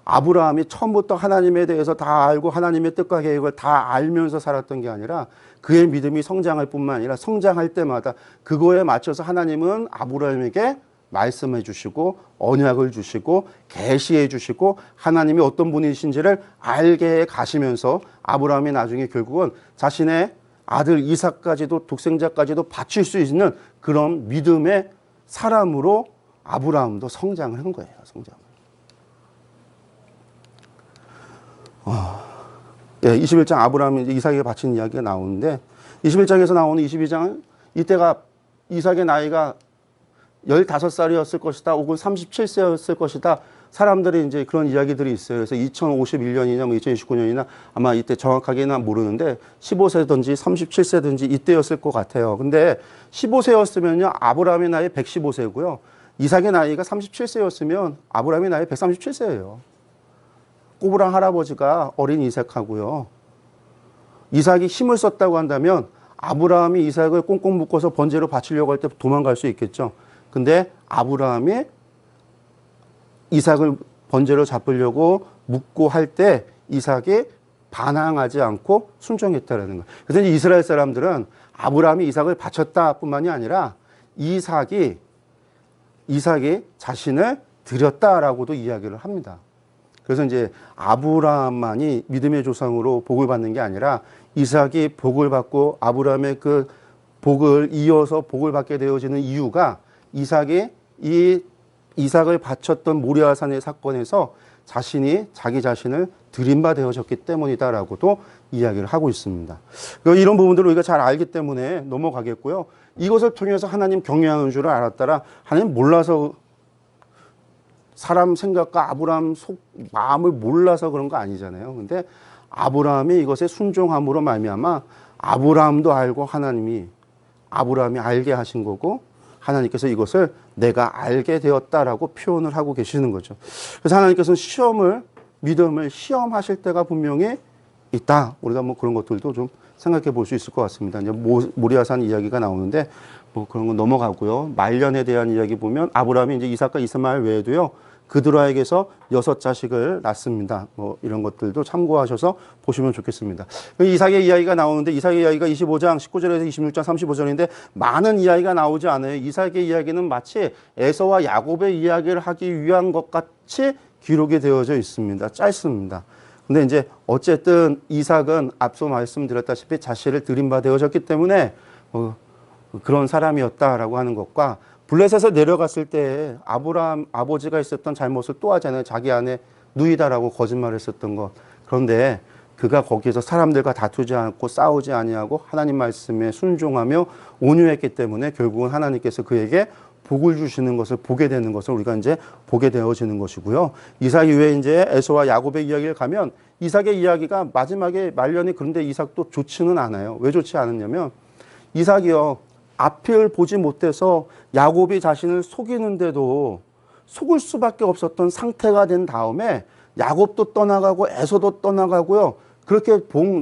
아브라함이 처음부터 하나님에 대해서 다 알고 하나님의 뜻과 계획을 다 알면서 살았던 게 아니라 그의 믿음이 성장할 뿐만 아니라 성장할 때마다 그거에 맞춰서 하나님은 아브라함에게 말씀해 주시고 언약을 주시고 계시해 주시고 하나님이 어떤 분이신지를 알게 해 가시면서 아브라함이 나중에 결국은 자신의 아들 이삭까지도 독생자까지도 바칠 수 있는 그런 믿음의 사람으로 아브라함도 성장을 한 거예요. 성장. 21장 아브라함이 이삭에게 바친 이야기가 나오는데 21장에서 나오는 22장은 이때가 이삭의 나이가 15살이었을 것이다. 혹은 37세였을 것이다. 사람들이 이제 그런 이야기들이 있어요. 그래서 2051년이냐 뭐 2029년이나 아마 이때 정확하게는 모르는데 15세든지 37세든지 이때였을 것 같아요. 근데 15세였으면요. 아브라함의 나이 115세고요. 이삭의 나이가 37세였으면 아브라함의 나이 137세예요. 꼬부랑 할아버지가 어린 이삭하고요. 이삭이 힘을 썼다고 한다면 아브라함이 이삭을 꽁꽁 묶어서 번제로 바치려고 할 때 도망갈 수 있겠죠. 근데 아브라함이 이삭을 번제로 잡으려고 묻고 할 때 이삭이 반항하지 않고 순종했다라는 거예요. 그래서 이스라엘 사람들은 아브라함이 이삭을 바쳤다 뿐만이 아니라 이삭이 자신을 드렸다라고도 이야기를 합니다. 그래서 이제 아브라함만이 믿음의 조상으로 복을 받는 게 아니라 이삭이 복을 받고 아브라함의 그 복을 이어서 복을 받게 되어지는 이유가 이삭을 바쳤던 모리아산의 사건에서 자기 자신을 드린 바 되어졌기 때문이다라고도 이야기를 하고 있습니다. 이런 부분들을 우리가 잘 알기 때문에 넘어가겠고요. 이것을 통해서 하나님 경외하는 줄을 알았더라. 하나님 몰라서 사람 생각과 아브라함 마음을 몰라서 그런 거 아니잖아요. 근데 아브라함이 이것에 순종함으로 말미암아 아브라함도 알고 아브라함이 알게 하신 거고 하나님께서 이것을 내가 알게 되었다라고 표현을 하고 계시는 거죠. 그래서 하나님께서는 믿음을 시험하실 때가 분명히 있다. 우리가 뭐 그런 것들도 좀 생각해 볼 수 있을 것 같습니다. 이제 모리아산 이야기가 나오는데 뭐 그런 거 넘어가고요. 말년에 대한 이야기 보면 아브라함이 이제 이삭과 이스마엘 외에도요. 그들에게서 6자식을 낳습니다. 뭐 이런 것들도 참고하셔서 보시면 좋겠습니다. 이삭의 이야기가 나오는데 이삭의 이야기가 25장 19절에서 26장 35절인데 많은 이야기가 나오지 않아요. 이삭의 이야기는 마치 에서와 야곱의 이야기를 하기 위한 것 같이 기록이 되어져 있습니다. 짧습니다. 근데 이제 어쨌든 이삭은 앞서 말씀드렸다시피 자신을 드린 바 되어졌기 때문에 그런 사람이었다라고 하는 것과 블레셋에서 내려갔을 때 아브라함 아버지가 있었던 잘못을 또 하잖아요. 자기 아내 누이다라고 거짓말을 했었던 것. 그런데 그가 거기에서 사람들과 다투지 않고 싸우지 아니하고 하나님 말씀에 순종하며 온유했기 때문에 결국은 하나님께서 그에게 복을 주시는 것을 보게 되는 것을 우리가 이제 보게 되어지는 것이고요. 이삭 이후에 이제 에서와 야곱의 이야기를 가면 이삭의 이야기가 마지막에 말년이 그런데 이삭도 좋지는 않아요. 왜 좋지 않았냐면 이삭이요. 앞을 보지 못해서 야곱이 자신을 속이는데도 속을 수밖에 없었던 상태가 된 다음에 야곱도 떠나가고 에서도 떠나가고요. 그렇게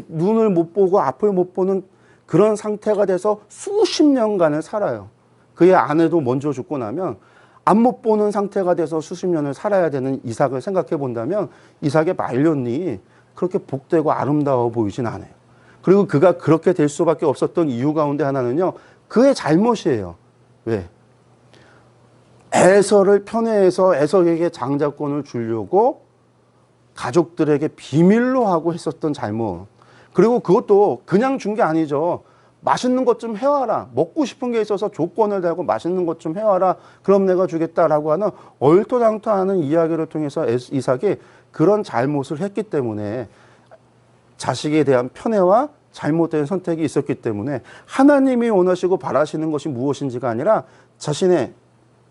눈을 못 보고 앞을 못 보는 그런 상태가 돼서 수십 년간을 살아요. 그의 아내도 먼저 죽고 나면 앞 못 보는 상태가 돼서 수십 년을 살아야 되는 이삭을 생각해 본다면 이삭의 말년이 그렇게 복되고 아름다워 보이진 않아요. 그리고 그가 그렇게 될 수밖에 없었던 이유 가운데 하나는요. 그의 잘못이에요. 왜? 에서를 편애해서 에서에게 장자권을 주려고 가족들에게 비밀로 하고 했었던 잘못. 그리고 그것도 그냥 준 게 아니죠. 맛있는 것 좀 해와라. 먹고 싶은 게 있어서 조건을 달고 맛있는 것 좀 해와라. 그럼 내가 주겠다라고 하는 얼토당토하는 이야기를 통해서 이삭이 그런 잘못을 했기 때문에 자식에 대한 편애와 잘못된 선택이 있었기 때문에 하나님이 원하시고 바라시는 것이 무엇인지가 아니라 자신의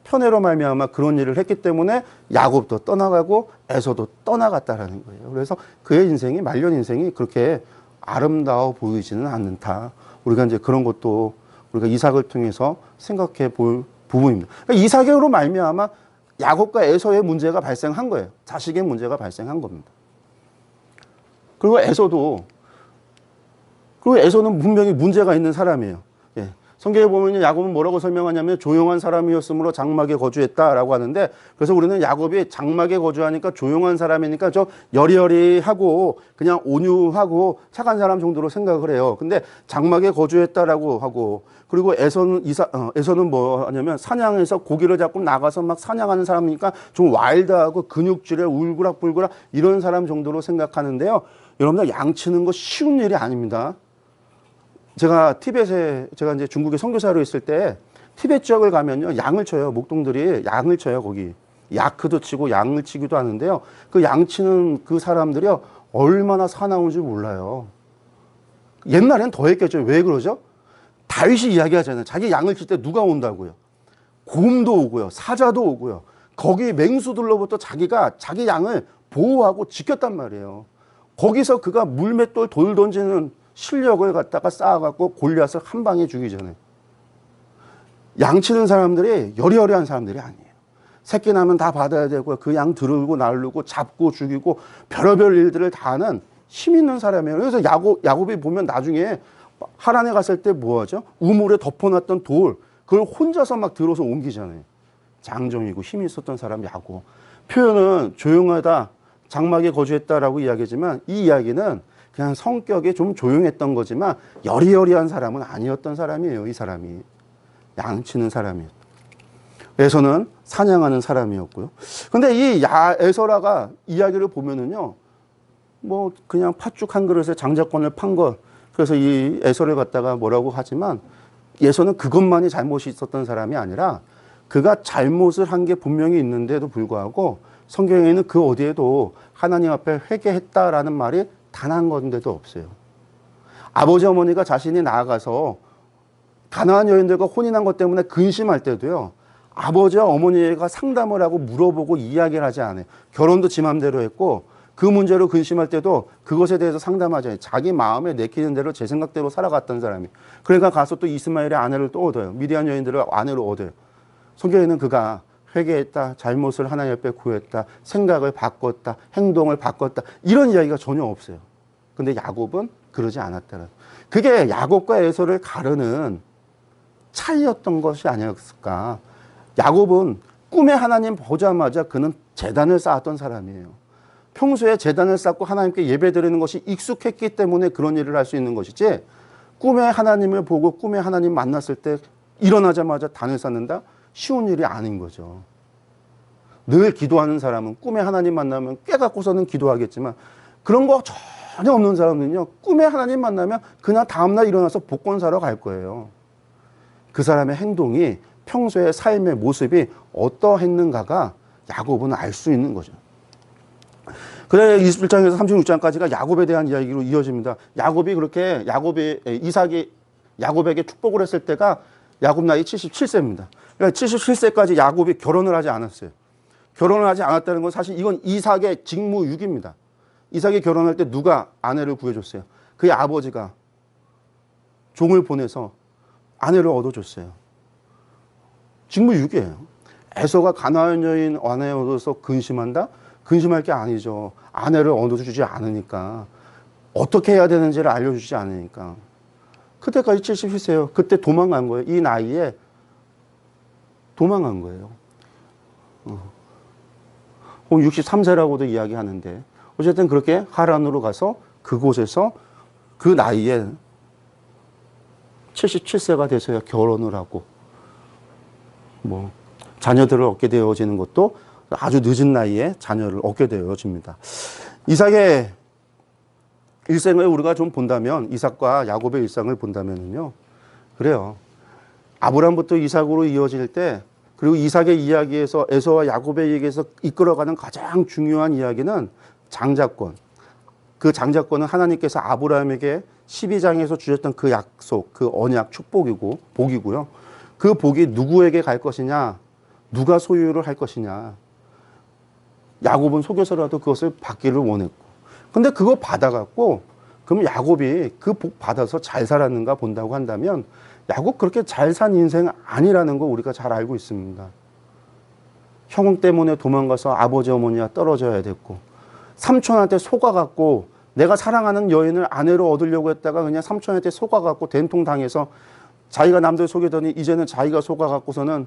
편애로 말미암아 그런 일을 했기 때문에 야곱도 떠나가고 에서도 떠나갔다라는 거예요. 그래서 그의 인생이 말년 인생이 그렇게 아름다워 보이지는 않는다. 우리가 이제 그런 것도 우리가 이삭을 통해서 생각해 볼 부분입니다. 그러니까 이삭으로 말미암아 야곱과 에서의 문제가 발생한 거예요. 자식의 문제가 발생한 겁니다. 그리고 에서는 분명히 문제가 있는 사람이에요. 예. 성경에 보면 야곱은 뭐라고 설명하냐면 조용한 사람이었으므로 장막에 거주했다라고 하는데 그래서 우리는 야곱이 장막에 거주하니까 조용한 사람이니까 좀 여리여리하고 그냥 온유하고 착한 사람 정도로 생각을 해요. 근데 장막에 거주했다라고 하고 그리고 에서는 뭐 하냐면 사냥해서 고기를 잡고 나가서 막 사냥하는 사람이니까 좀 와일드하고 근육질에 울그락불그락 이런 사람 정도로 생각하는데요. 여러분들 양치는 거 쉬운 일이 아닙니다. 제가 이제 중국에 선교사로 있을 때 티베트 지역을 가면요. 양을 쳐요. 목동들이 양을 쳐요. 거기. 야크도 치고 양을 치기도 하는데요. 그 양 치는 그 사람들이요. 얼마나 사나운 줄 몰라요. 옛날엔 더 했겠죠. 왜 그러죠? 다윗이 이야기하잖아요. 자기 양을 칠 때 누가 온다고요. 곰도 오고요. 사자도 오고요. 거기 맹수들로부터 자기가 자기 양을 보호하고 지켰단 말이에요. 거기서 그가 물맷돌 돌 던지는 실력을 갖다가 쌓아갖고 골리앗을 한 방에 죽이잖아요. 양치는 사람들이 여리여리한 사람들이 아니에요. 새끼 나면 다 받아야 되고 그 양 들고 날르고 잡고 죽이고 별의별 일들을 다 하는 힘 있는 사람이에요. 그래서 야곱이 보면 나중에 하란에 갔을 때 뭐하죠? 우물에 덮어놨던 돌 그걸 혼자서 막 들어서 옮기잖아요. 장정이고 힘이 있었던 사람 야곱. 표현은 조용하다, 장막에 거주했다라고 이야기지만 이 이야기는 그냥 성격이 좀 조용했던 거지만 여리여리한 사람은 아니었던 사람이에요. 이 사람이 양치는 사람이에요. 에서는 사냥하는 사람이었고요. 근데 이 에서라가 이야기를 보면은요, 뭐 그냥 팥죽 한 그릇에 장자권을 판 것. 그래서 이 에서를 갖다가 뭐라고 하지만 에서는 그것만이 잘못이 있었던 사람이 아니라 그가 잘못을 한 게 분명히 있는데도 불구하고 성경에는 그 어디에도 하나님 앞에 회개했다라는 말이 단 한 건데도 없어요. 아버지 어머니가 자신이 나아가서 가나안 여인들과 혼인한 것 때문에 근심할 때도요, 아버지와 어머니가 상담을 하고 물어보고 이야기를 하지 않아요. 결혼도 지 맘대로 했고 그 문제로 근심할 때도 그것에 대해서 상담하지 않아요. 자기 마음에 내키는 대로 제 생각대로 살아갔던 사람이. 그러니까 가서 또 이스마엘의 아내를 또 얻어요. 미디안 여인들을 아내로 얻어요. 성경에는 그가 회개했다, 잘못을 하나님 앞에 구했다, 생각을 바꿨다, 행동을 바꿨다, 이런 이야기가 전혀 없어요. 근데 야곱은 그러지 않았다는. 그게 야곱과 에서를 가르는 차이였던 것이 아니었을까. 야곱은 꿈에 하나님 보자마자 그는 제단을 쌓았던 사람이에요. 평소에 제단을 쌓고 하나님께 예배드리는 것이 익숙했기 때문에 그런 일을 할 수 있는 것이지, 꿈에 하나님을 보고 꿈에 하나님 만났을 때 일어나자마자 단을 쌓는다? 쉬운 일이 아닌 거죠. 늘 기도하는 사람은 꿈에 하나님 만나면 깨갖고서는 기도하겠지만 그런 거 전혀 없는 사람은요, 꿈에 하나님 만나면 그냥 다음날 일어나서 복권 사러 갈 거예요. 그 사람의 행동이 평소의 삶의 모습이 어떠했는가가 야곱은 알 수 있는 거죠. 그래 21장에서 36장까지가 야곱에 대한 이야기로 이어집니다. 야곱이 그렇게 이삭이 야곱에게 축복을 했을 때가 야곱 나이 77세입니다. 그러니까 77세까지 야곱이 결혼을 하지 않았어요. 결혼을 하지 않았다는 건 사실 이건 이삭의 직무유기입니다. 이삭이 결혼할 때 누가 아내를 구해줬어요? 그의 아버지가 종을 보내서 아내를 얻어줬어요. 직무유기예요. 에서가 가나안 여인 아내 얻어서 근심한다? 근심할 게 아니죠. 아내를 얻어주지 않으니까. 어떻게 해야 되는지를 알려주지 않으니까. 그때까지 77세예요. 그때 도망간 거예요. 이 나이에 도망간 거예요. 63세라고도 이야기하는데 어쨌든 그렇게 하란으로 가서 그곳에서 그 나이에 77세가 돼서야 결혼을 하고 뭐 자녀들을 얻게 되어지는 것도 아주 늦은 나이에 자녀를 얻게 되어집니다. 이삭의 일생을 우리가 좀 본다면, 이삭과 야곱의 일상을 본다면요, 그래요. 아브람부터 이삭으로 이어질 때, 그리고 이삭의 이야기에서 에서와 야곱의 얘기에서 이끌어가는 가장 중요한 이야기는 장자권. 그 장자권은 하나님께서 아브라함에게 12장에서 주셨던 그 약속, 그 언약, 축복이고 복이고요. 그 복이 누구에게 갈 것이냐, 누가 소유를 할 것이냐. 야곱은 속여서라도 그것을 받기를 원했고, 근데 그거 받아갖고 그럼 야곱이 그 복 받아서 잘 살았는가 본다고 한다면 야곱 그렇게 잘 산 인생 아니라는 거 우리가 잘 알고 있습니다. 형 때문에 도망가서 아버지 어머니와 떨어져야 됐고, 삼촌한테 속아갖고 내가 사랑하는 여인을 아내로 얻으려고 했다가 그냥 삼촌한테 속아갖고 된통당해서 자기가 남들 속이더니 이제는 자기가 속아갖고서는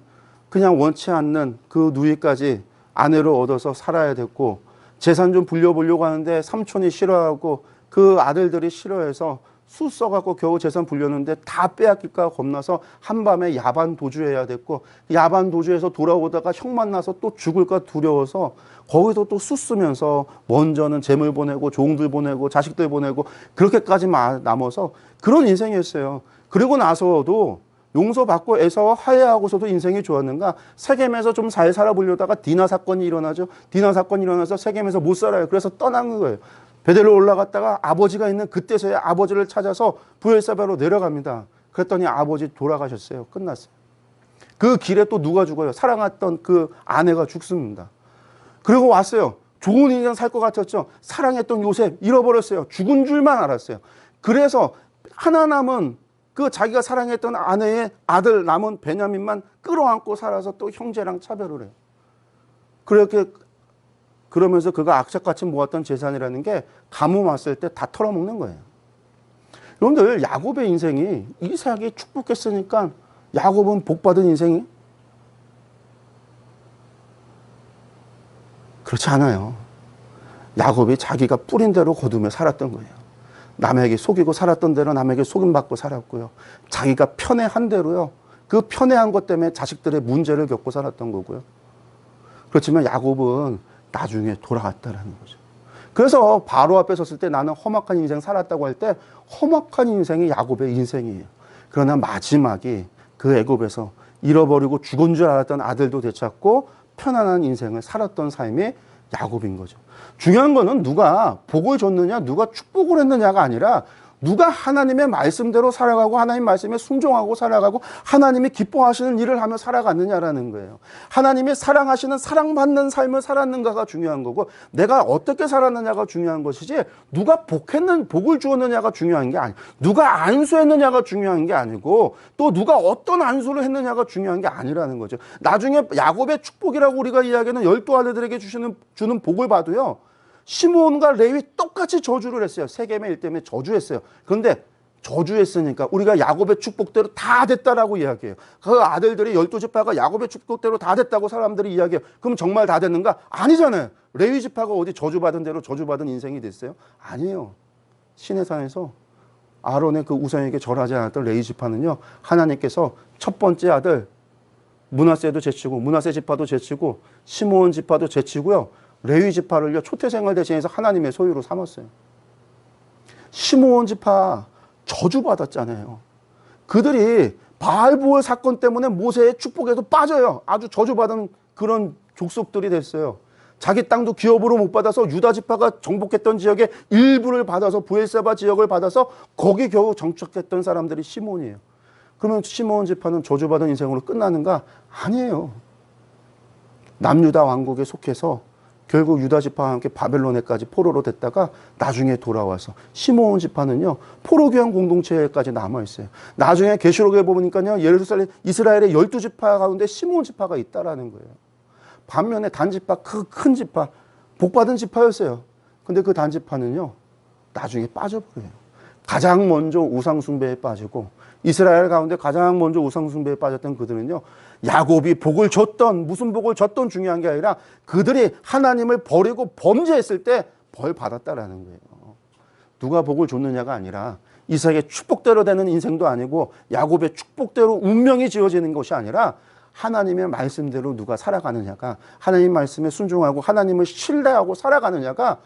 그냥 원치 않는 그 누이까지 아내로 얻어서 살아야 됐고, 재산 좀 불려보려고 하는데 삼촌이 싫어하고 그 아들들이 싫어해서 수 써갖고 겨우 재산 불렸는데 다 빼앗길까 겁나서 한밤에 야반 도주해야 됐고, 야반 도주해서 돌아오다가 형 만나서 또 죽을까 두려워서 거기서 또 수 쓰면서 먼저는 재물 보내고 종들 보내고 자식들 보내고 그렇게까지 남아서 그런 인생이었어요. 그리고 나서도 용서받고 에서와 화해하고서도 인생이 좋았는가? 세겜에서 좀 잘 살아보려다가 디나 사건이 일어나죠. 디나 사건이 일어나서 세겜에서 못 살아요. 그래서 떠난 거예요. 베델로 올라갔다가 아버지가 있는 그때서야 아버지를 찾아서 브엘사바로 내려갑니다. 그랬더니 아버지 돌아가셨어요. 끝났어요. 그 길에 또 누가 죽어요? 사랑했던 그 아내가 죽습니다. 그리고 왔어요. 좋은 인생 살 것 같았죠. 사랑했던 요셉 잃어버렸어요. 죽은 줄만 알았어요. 그래서 하나 남은 그 자기가 사랑했던 아내의 아들 남은 베냐민만 끌어안고 살아서 또 형제랑 차별을 해요. 그렇게 그러면서 그가 악착같이 모았던 재산이라는 게 가뭄 왔을 때 다 털어먹는 거예요. 여러분들 야곱의 인생이 이삭이 축복했으니까 야곱은 복받은 인생이 그렇지 않아요. 야곱이 자기가 뿌린 대로 거두며 살았던 거예요. 남에게 속이고 살았던 대로 남에게 속임받고 살았고요. 자기가 편애한 대로요. 그 편애한 것 때문에 자식들의 문제를 겪고 살았던 거고요. 그렇지만 야곱은 나중에 돌아왔다라는 거죠. 그래서 바로 앞에 섰을 때 나는 험악한 인생 살았다고 할 때 험악한 인생이 야곱의 인생이에요. 그러나 마지막이 그 애굽에서 잃어버리고 죽은 줄 알았던 아들도 되찾고 편안한 인생을 살았던 삶이 야곱인 거죠. 중요한 거는 누가 복을 줬느냐, 누가 축복을 했느냐가 아니라 누가 하나님의 말씀대로 살아가고 하나님 말씀에 순종하고 살아가고 하나님이 기뻐하시는 일을 하며 살아갔느냐라는 거예요. 하나님이 사랑하시는 사랑받는 삶을 살았는가가 중요한 거고 내가 어떻게 살았느냐가 중요한 것이지 누가 복을 주었느냐가 중요한 게 아니고 누가 안수했느냐가 중요한 게 아니고 또 누가 어떤 안수를 했느냐가 중요한 게 아니라는 거죠. 나중에 야곱의 축복이라고 우리가 이야기하는 12 아들들에게 주는 복을 봐도요. 시므온과 레위 똑같이 저주를 했어요. 세겜의 일 때문에 저주했어요. 그런데 저주했으니까 우리가 야곱의 축복대로 다 됐다라고 이야기해요. 그 아들들이 12지파가 야곱의 축복대로 다 됐다고 사람들이 이야기해요. 그럼 정말 다 됐는가? 아니잖아요. 레위 지파가 어디 저주받은 대로 저주받은 인생이 됐어요? 아니에요. 시내산에서 아론의 그 우상에게 절하지 않았던 레위 지파는요. 하나님께서 첫 번째 아들 므낫세도 제치고 므낫세 지파도 제치고 시므온 지파도 제치고요. 레위 지파를요 초태생을 대신해서 하나님의 소유로 삼았어요. 시므온 지파 저주받았잖아요. 그들이 바알보을 사건 때문에 모세의 축복에도 빠져요. 아주 저주받은 그런 족속들이 됐어요. 자기 땅도 기업으로 못 받아서 유다 지파가 정복했던 지역의 일부를 받아서 브엘세바 지역을 받아서 거기 겨우 정착했던 사람들이 시므온이에요. 그러면 시므온 지파는 저주받은 인생으로 끝나는가? 아니에요. 남유다 왕국에 속해서 결국 유다 지파와 함께 바벨론에까지 포로로 됐다가 나중에 돌아와서 시므온 지파는요 포로교환 공동체까지 남아있어요. 나중에 계시록에 보니까요 이스라엘의 12지파 가운데 시므온 지파가 있다라는 거예요. 반면에 단지파 그 큰 지파 복받은 지파였어요. 근데 그 단지파는요 나중에 빠져버려요. 가장 먼저 우상숭배에 빠지고 이스라엘 가운데 가장 먼저 우상숭배에 빠졌던 그들은요 야곱이 복을 줬던 무슨 복을 줬던 중요한 게 아니라 그들이 하나님을 버리고 범죄했을 때 벌 받았다라는 거예요. 누가 복을 줬느냐가 아니라 이삭의 축복대로 되는 인생도 아니고 야곱의 축복대로 운명이 지어지는 것이 아니라 하나님의 말씀대로 누가 살아가느냐가 하나님 말씀에 순종하고 하나님을 신뢰하고 살아가느냐가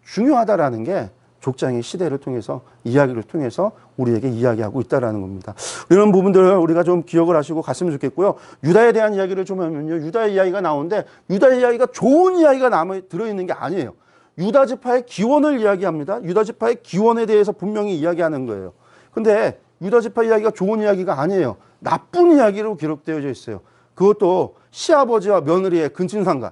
중요하다라는 게 족장의 시대를 통해서 이야기를 통해서 우리에게 이야기하고 있다는 겁니다. 이런 부분들을 우리가 좀 기억을 하시고 갔으면 좋겠고요. 유다에 대한 이야기를 좀 하면요. 유다의 이야기가 나오는데 유다의 이야기가 좋은 이야기가 들어있는 게 아니에요. 유다 지파의 기원을 이야기합니다. 유다 지파의 기원에 대해서 분명히 이야기하는 거예요. 근데 유다 지파 이야기가 좋은 이야기가 아니에요. 나쁜 이야기로 기록되어져 있어요. 그것도 시아버지와 며느리의 근친상간.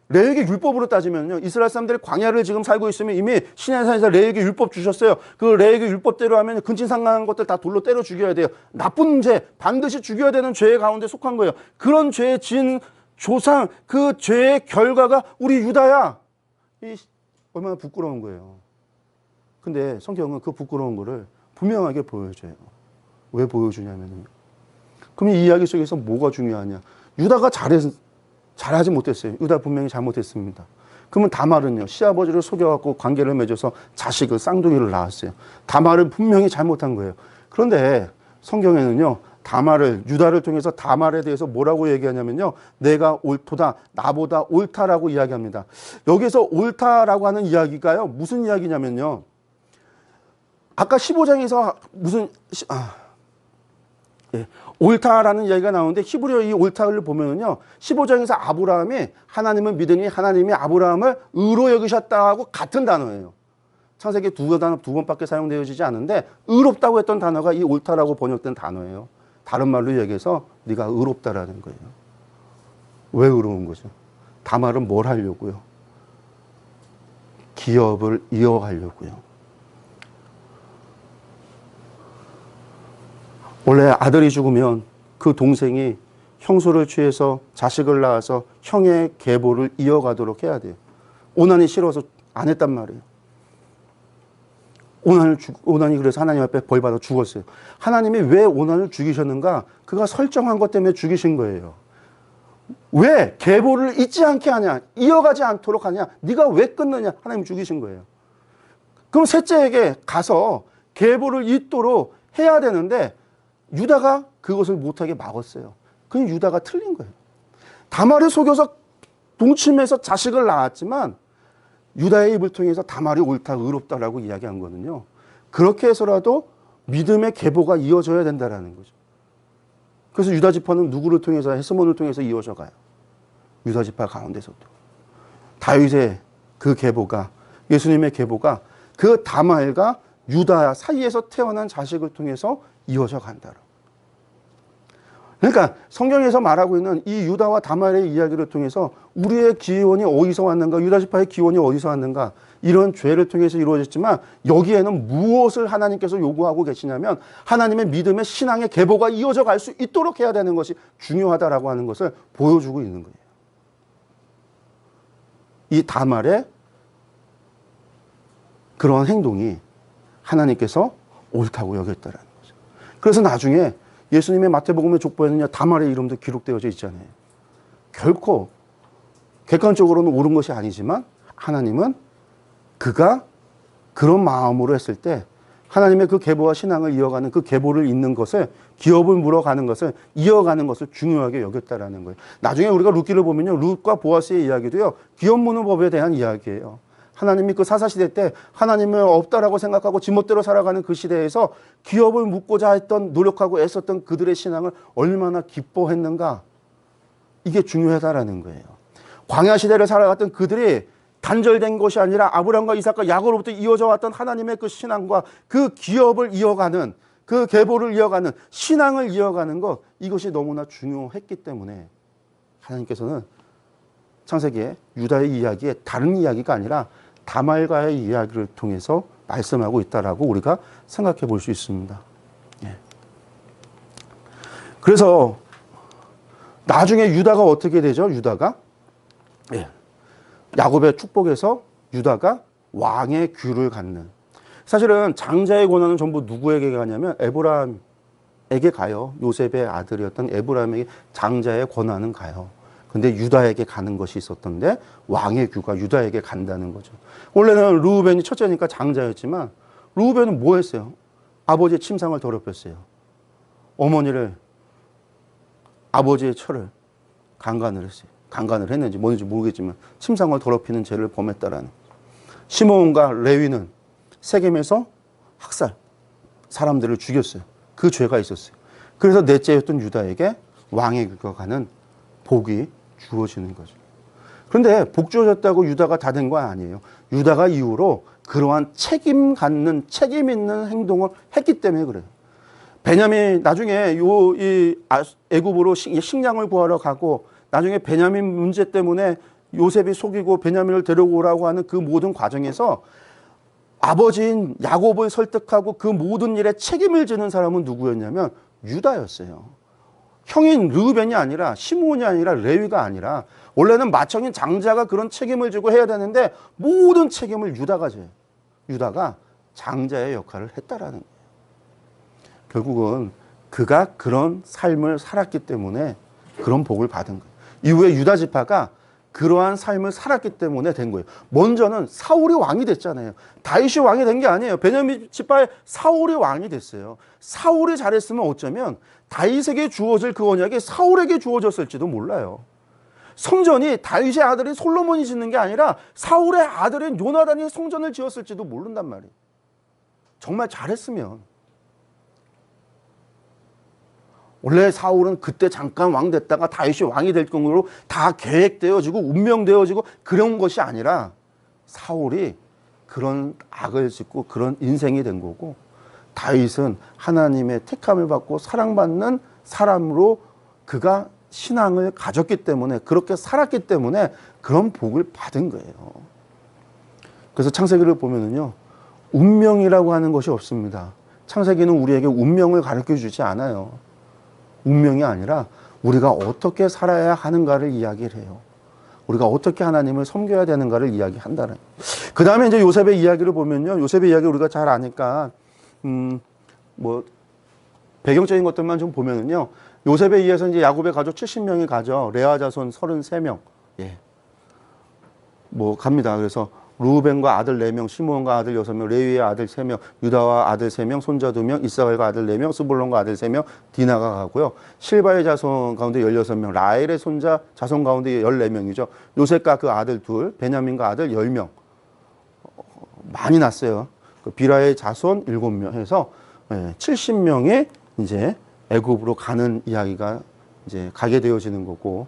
레위기 율법으로 따지면요. 이스라엘 사람들이 광야를 지금 살고 있으면 이미 시내산에서 레위기 율법 주셨어요. 그 레위기 율법대로 하면 근친상간한 것들 다 돌로 때려 죽여야 돼요. 나쁜 죄, 반드시 죽여야 되는 죄 가운데 속한 거예요. 그런 죄에 진 조상, 그 죄의 결과가 우리 유다야. 얼마나 부끄러운 거예요. 근데 성경은 그 부끄러운 거를 분명하게 보여줘요. 왜 보여주냐면요. 그럼 이 이야기 속에서 뭐가 중요하냐. 유다가 잘하지 못했어요. 유다 분명히 잘못했습니다. 그러면 다말은요. 시아버지를 속여갖고 관계를 맺어서 자식을 쌍둥이를 낳았어요. 다말은 분명히 잘못한 거예요. 그런데 성경에는요. 유다를 통해서 다말에 대해서 뭐라고 얘기하냐면요. 내가 옳도다, 나보다 옳다라고 이야기합니다. 여기서 옳다라고 하는 이야기가요. 무슨 이야기냐면요. 아까 15장에서 옳다라는 이야기가 나오는데 히브리어 이 옳다를 보면은요. 15장에서 아브라함이 하나님을 믿으니 하나님이 아브라함을 의로 여기셨다고 같은 단어예요. 창세기 두 번밖에 사용되어지지 않는데 의롭다고 했던 단어가 이 옳다라고 번역된 단어예요. 다른 말로 얘기해서 네가 의롭다라는 거예요. 왜 의로운 거죠? 다말은 뭘 하려고요? 기업을 이어가려고요. 원래 아들이 죽으면 그 동생이 형수를 취해서 자식을 낳아서 형의 계보를 이어가도록 해야 돼요. 오난이 싫어서 안 했단 말이에요. 오난이 그래서 하나님 앞에 벌받아 죽었어요. 하나님이 왜 오난을 죽이셨는가? 그가 설정한 것 때문에 죽이신 거예요. 왜 계보를 잊지 않게 하냐? 이어가지 않도록 하냐? 네가 왜 끊느냐? 하나님 죽이신 거예요. 그럼 셋째에게 가서 계보를 잇도록 해야 되는데 유다가 그것을 못하게 막았어요. 그건 유다가 틀린 거예요. 다말을 속여서 동침해서 자식을 낳았지만 유다의 입을 통해서 다말이 옳다, 의롭다라고 이야기한 거는요. 그렇게 해서라도 믿음의 계보가 이어져야 된다라는 거죠. 그래서 유다 지파는 누구를 통해서, 헤스몬을 통해서 이어져 가요. 유다 지파 가운데서도. 다윗의 그 계보가, 예수님의 계보가 그 다말과 유다 사이에서 태어난 자식을 통해서 이어져 간다라고. 그러니까 성경에서 말하고 있는 이 유다와 다말의 이야기를 통해서 우리의 기원이 어디서 왔는가, 유다 지파의 기원이 어디서 왔는가, 이런 죄를 통해서 이루어졌지만 여기에는 무엇을 하나님께서 요구하고 계시냐면 하나님의 믿음의 신앙의 계보가 이어져 갈 수 있도록 해야 되는 것이 중요하다라고 하는 것을 보여주고 있는 거예요. 이 다말의 그런 행동이 하나님께서 옳다고 여겼다라는 거죠. 그래서 나중에 예수님의 마태복음의 족보에는요, 다말의 이름도 기록되어져 있잖아요. 결코 객관적으로는 옳은 것이 아니지만 하나님은 그가 그런 마음으로 했을 때 하나님의 그 계보와 신앙을 이어가는 그 계보를 잇는 것을, 기업을 물어가는 것을, 이어가는 것을 중요하게 여겼다라는 거예요. 나중에 우리가 룻기를 보면요, 룻과 보아스의 이야기도요, 기업 무는 법에 대한 이야기예요. 하나님이 그 사사시대 때 하나님을 없다라고 생각하고 지멋대로 살아가는 그 시대에서 기업을 묻고자 했던, 노력하고 애썼던 그들의 신앙을 얼마나 기뻐했는가, 이게 중요하다라는 거예요. 광야 시대를 살아갔던 그들이 단절된 것이 아니라 아브라함과 이삭과 야곱으로부터 이어져 왔던 하나님의 그 신앙과 그 기업을 이어가는, 그 계보를 이어가는, 신앙을 이어가는 것, 이것이 너무나 중요했기 때문에 하나님께서는 창세기에 유다의 이야기에 다른 이야기가 아니라 다말과의 이야기를 통해서 말씀하고 있다라고 우리가 생각해 볼 수 있습니다. 예. 그래서 나중에 유다가 어떻게 되죠? 유다가, 예, 야곱의 축복에서 유다가 왕의 규를 갖는, 사실은 장자의 권한은 전부 누구에게 가냐면 에브라임에게 가요. 요셉의 아들이었던 에브라임에게 장자의 권한은 가요. 근데 유다에게 가는 것이 있었던데 왕의 규가 유다에게 간다는 거죠. 원래는 르우벤이 첫째니까 장자였지만 르우벤은 뭐 했어요? 아버지의 침상을 더럽혔어요. 어머니를, 아버지의 처를 강간을 했어요. 강간을 했는지 뭔지 모르겠지만 침상을 더럽히는 죄를 범했다라는. 시므온과 레위는 세겜에서 학살, 사람들을 죽였어요. 그 죄가 있었어요. 그래서 넷째였던 유다에게 왕의 규가 가는 복이 주어지는 거죠. 그런데 복 주어졌다고 유다가 다 된 거 아니에요. 유다가 이후로 그러한 책임 갖는, 책임 있는 행동을 했기 때문에 그래요. 베냐민, 나중에 애굽으로 식량을 구하러 가고, 나중에 베냐민 문제 때문에 요셉이 속이고 베냐민을 데려오라고 하는 그 모든 과정에서 아버지인 야곱을 설득하고 그 모든 일에 책임을 지는 사람은 누구였냐면 유다였어요. 형인 르우벤이 아니라, 시므온이 아니라, 레위가 아니라, 원래는 맏형인 장자가 그런 책임을 지고 해야 되는데 모든 책임을 유다가 져요. 유다가 장자의 역할을 했다라는 거예요. 결국은 그가 그런 삶을 살았기 때문에 그런 복을 받은 거예요. 이후에 유다 지파가 그러한 삶을 살았기 때문에 된 거예요. 먼저는 사울이 왕이 됐잖아요. 다윗이 왕이 된 게 아니에요. 베냐민 지파의 사울이 왕이 됐어요. 사울이 잘했으면 어쩌면 다윗에게 주어질 그 언약이 사울에게 주어졌을지도 몰라요. 성전이 다윗의 아들인 솔로몬이 짓는 게 아니라 사울의 아들인 요나단이 성전을 지었을지도 모른단 말이에요. 정말 잘했으면. 원래 사울은 그때 잠깐 왕 됐다가 다윗이 왕이 될 정도로 다 계획되어지고 운명되어지고 그런 것이 아니라 사울이 그런 악을 짓고 그런 인생이 된 거고, 다윗은 하나님의 택함을 받고 사랑받는 사람으로 그가 신앙을 가졌기 때문에, 그렇게 살았기 때문에 그런 복을 받은 거예요. 그래서 창세기를 보면은요, 운명이라고 하는 것이 없습니다. 창세기는 우리에게 운명을 가르쳐 주지 않아요. 운명이 아니라 우리가 어떻게 살아야 하는가를 이야기를 해요. 우리가 어떻게 하나님을 섬겨야 되는가를 이야기한다는. 그 다음에 이제 요셉의 이야기를 보면요, 요셉의 이야기 우리가 잘 아니까 배경적인 것들만 좀 보면은요, 요셉에 의해서 이제 야곱의 가족 70명이 가죠. 레아 자손 33명. 예. 뭐 갑니다. 그래서 루벤과 아들 4명, 시므온과 아들 6명, 레위의 아들 3명, 유다와 아들 3명, 손자 2명, 이스라엘과 아들 4명, 스불론과 아들 3명, 디나가 가고요. 실바의 자손 가운데 16명, 라헬의 손자 자손 가운데 14명이죠. 요셉과 그 아들 2, 베냐민과 아들 10명. 많이 났어요. 그 비라의 자손 7명 해서 70명이 이제 애굽으로 가는 이야기가 이제 가게 되어지는 거고,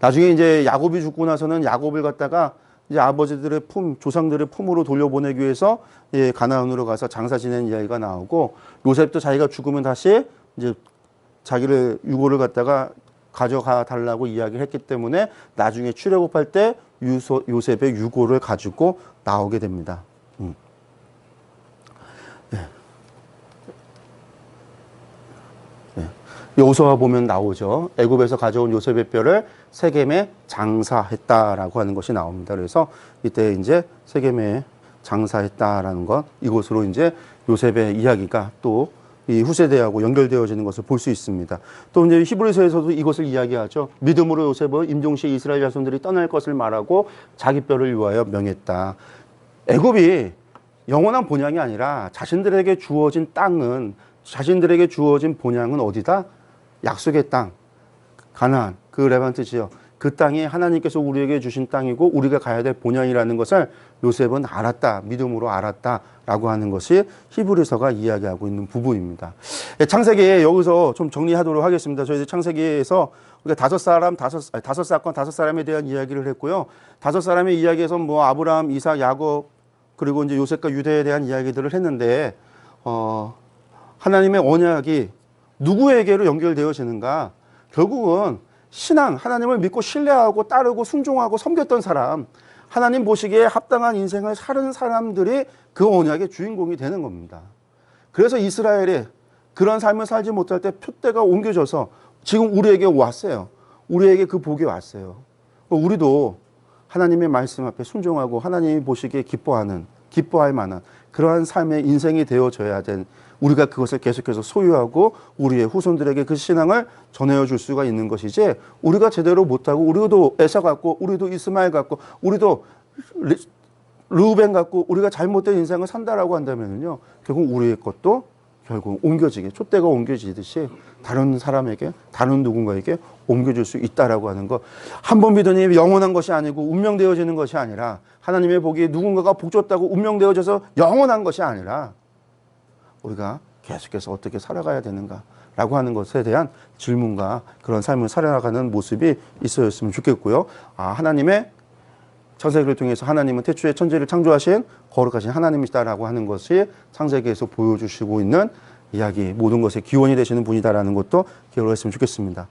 나중에 이제 야곱이 죽고 나서는 야곱을 갖다가 이제 아버지들의 조상들의 품으로 돌려보내기 위해서 가나안으로 가서 장사 지낸 이야기가 나오고, 요셉도 자기가 죽으면 다시 이제 자기를 유고를 갖다가 가져가 달라고 이야기를 했기 때문에 나중에 출애굽할 때 요셉의 유고를 가지고 나오게 됩니다. 여호수아 보면 나오죠. 애굽에서 가져온 요셉의 뼈를 세겜에 장사했다라고 하는 것이 나옵니다. 그래서 이때 이제 세겜에 장사했다라는 것, 이곳으로 이제 요셉의 이야기가 또 이 후세대하고 연결되어지는 것을 볼 수 있습니다. 또 이제 히브리서에서도 이것을 이야기하죠. 믿음으로 요셉은 임종시에 이스라엘 자손들이 떠날 것을 말하고 자기 뼈를 위하여 명했다. 애굽이 영원한 본향이 아니라 자신들에게 주어진 땅은, 자신들에게 주어진 본향은 어디다? 약속의 땅, 가나안, 그 레반트 지역, 그 땅이 하나님께서 우리에게 주신 땅이고 우리가 가야 될 본향이라는 것을 요셉은 알았다, 믿음으로 알았다라고 하는 것이 히브리서가 이야기하고 있는 부분입니다. 창세기에 여기서 좀 정리하도록 하겠습니다. 저희 창세기에서 우리가 다섯 사건, 다섯 사람에 대한 이야기를 했고요. 다섯 사람의 이야기에서 뭐 아브라함, 이삭, 야곱, 그리고 이제 요셉과 유대에 대한 이야기들을 했는데, 하나님의 언약이 누구에게로 연결되어지는가? 결국은 신앙, 하나님을 믿고 신뢰하고 따르고 순종하고 섬겼던 사람, 하나님 보시기에 합당한 인생을 사는 사람들이 그 언약의 주인공이 되는 겁니다. 그래서 이스라엘이 그런 삶을 살지 못할 때 표대가 옮겨져서 지금 우리에게 왔어요. 우리에게 그 복이 왔어요. 우리도 하나님의 말씀 앞에 순종하고 하나님이 보시기에 기뻐할 만한 그러한 삶의 인생이 되어져야 된, 우리가 그것을 계속해서 소유하고 우리의 후손들에게 그 신앙을 전해줄 수가 있는 것이지, 우리가 제대로 못하고 우리도 에사 같고 우리도 이스마엘 같고 우리도 르우벤 같고 우리가 잘못된 인생을 산다라고 한다면요, 결국 우리의 것도 결국 옮겨지게, 촛대가 옮겨지듯이 다른 사람에게, 다른 누군가에게 옮겨질 수 있다라고 하는 것. 한 번 믿으니 영원한 것이 아니고 운명되어지는 것이 아니라, 하나님의 복이 누군가가 복 줬다고 운명되어져서 영원한 것이 아니라 우리가 계속해서 어떻게 살아가야 되는가라고 하는 것에 대한 질문과 그런 삶을 살아가는 모습이 있어졌으면 좋겠고요. 하나님의 창세기를 통해서 하나님은 태초에 천지를 창조하신 거룩하신 하나님이시다라고 하는 것이 창세기에서 보여주시고 있는 이야기, 모든 것의 기원이 되시는 분이다라는 것도 기억을 했으면 좋겠습니다.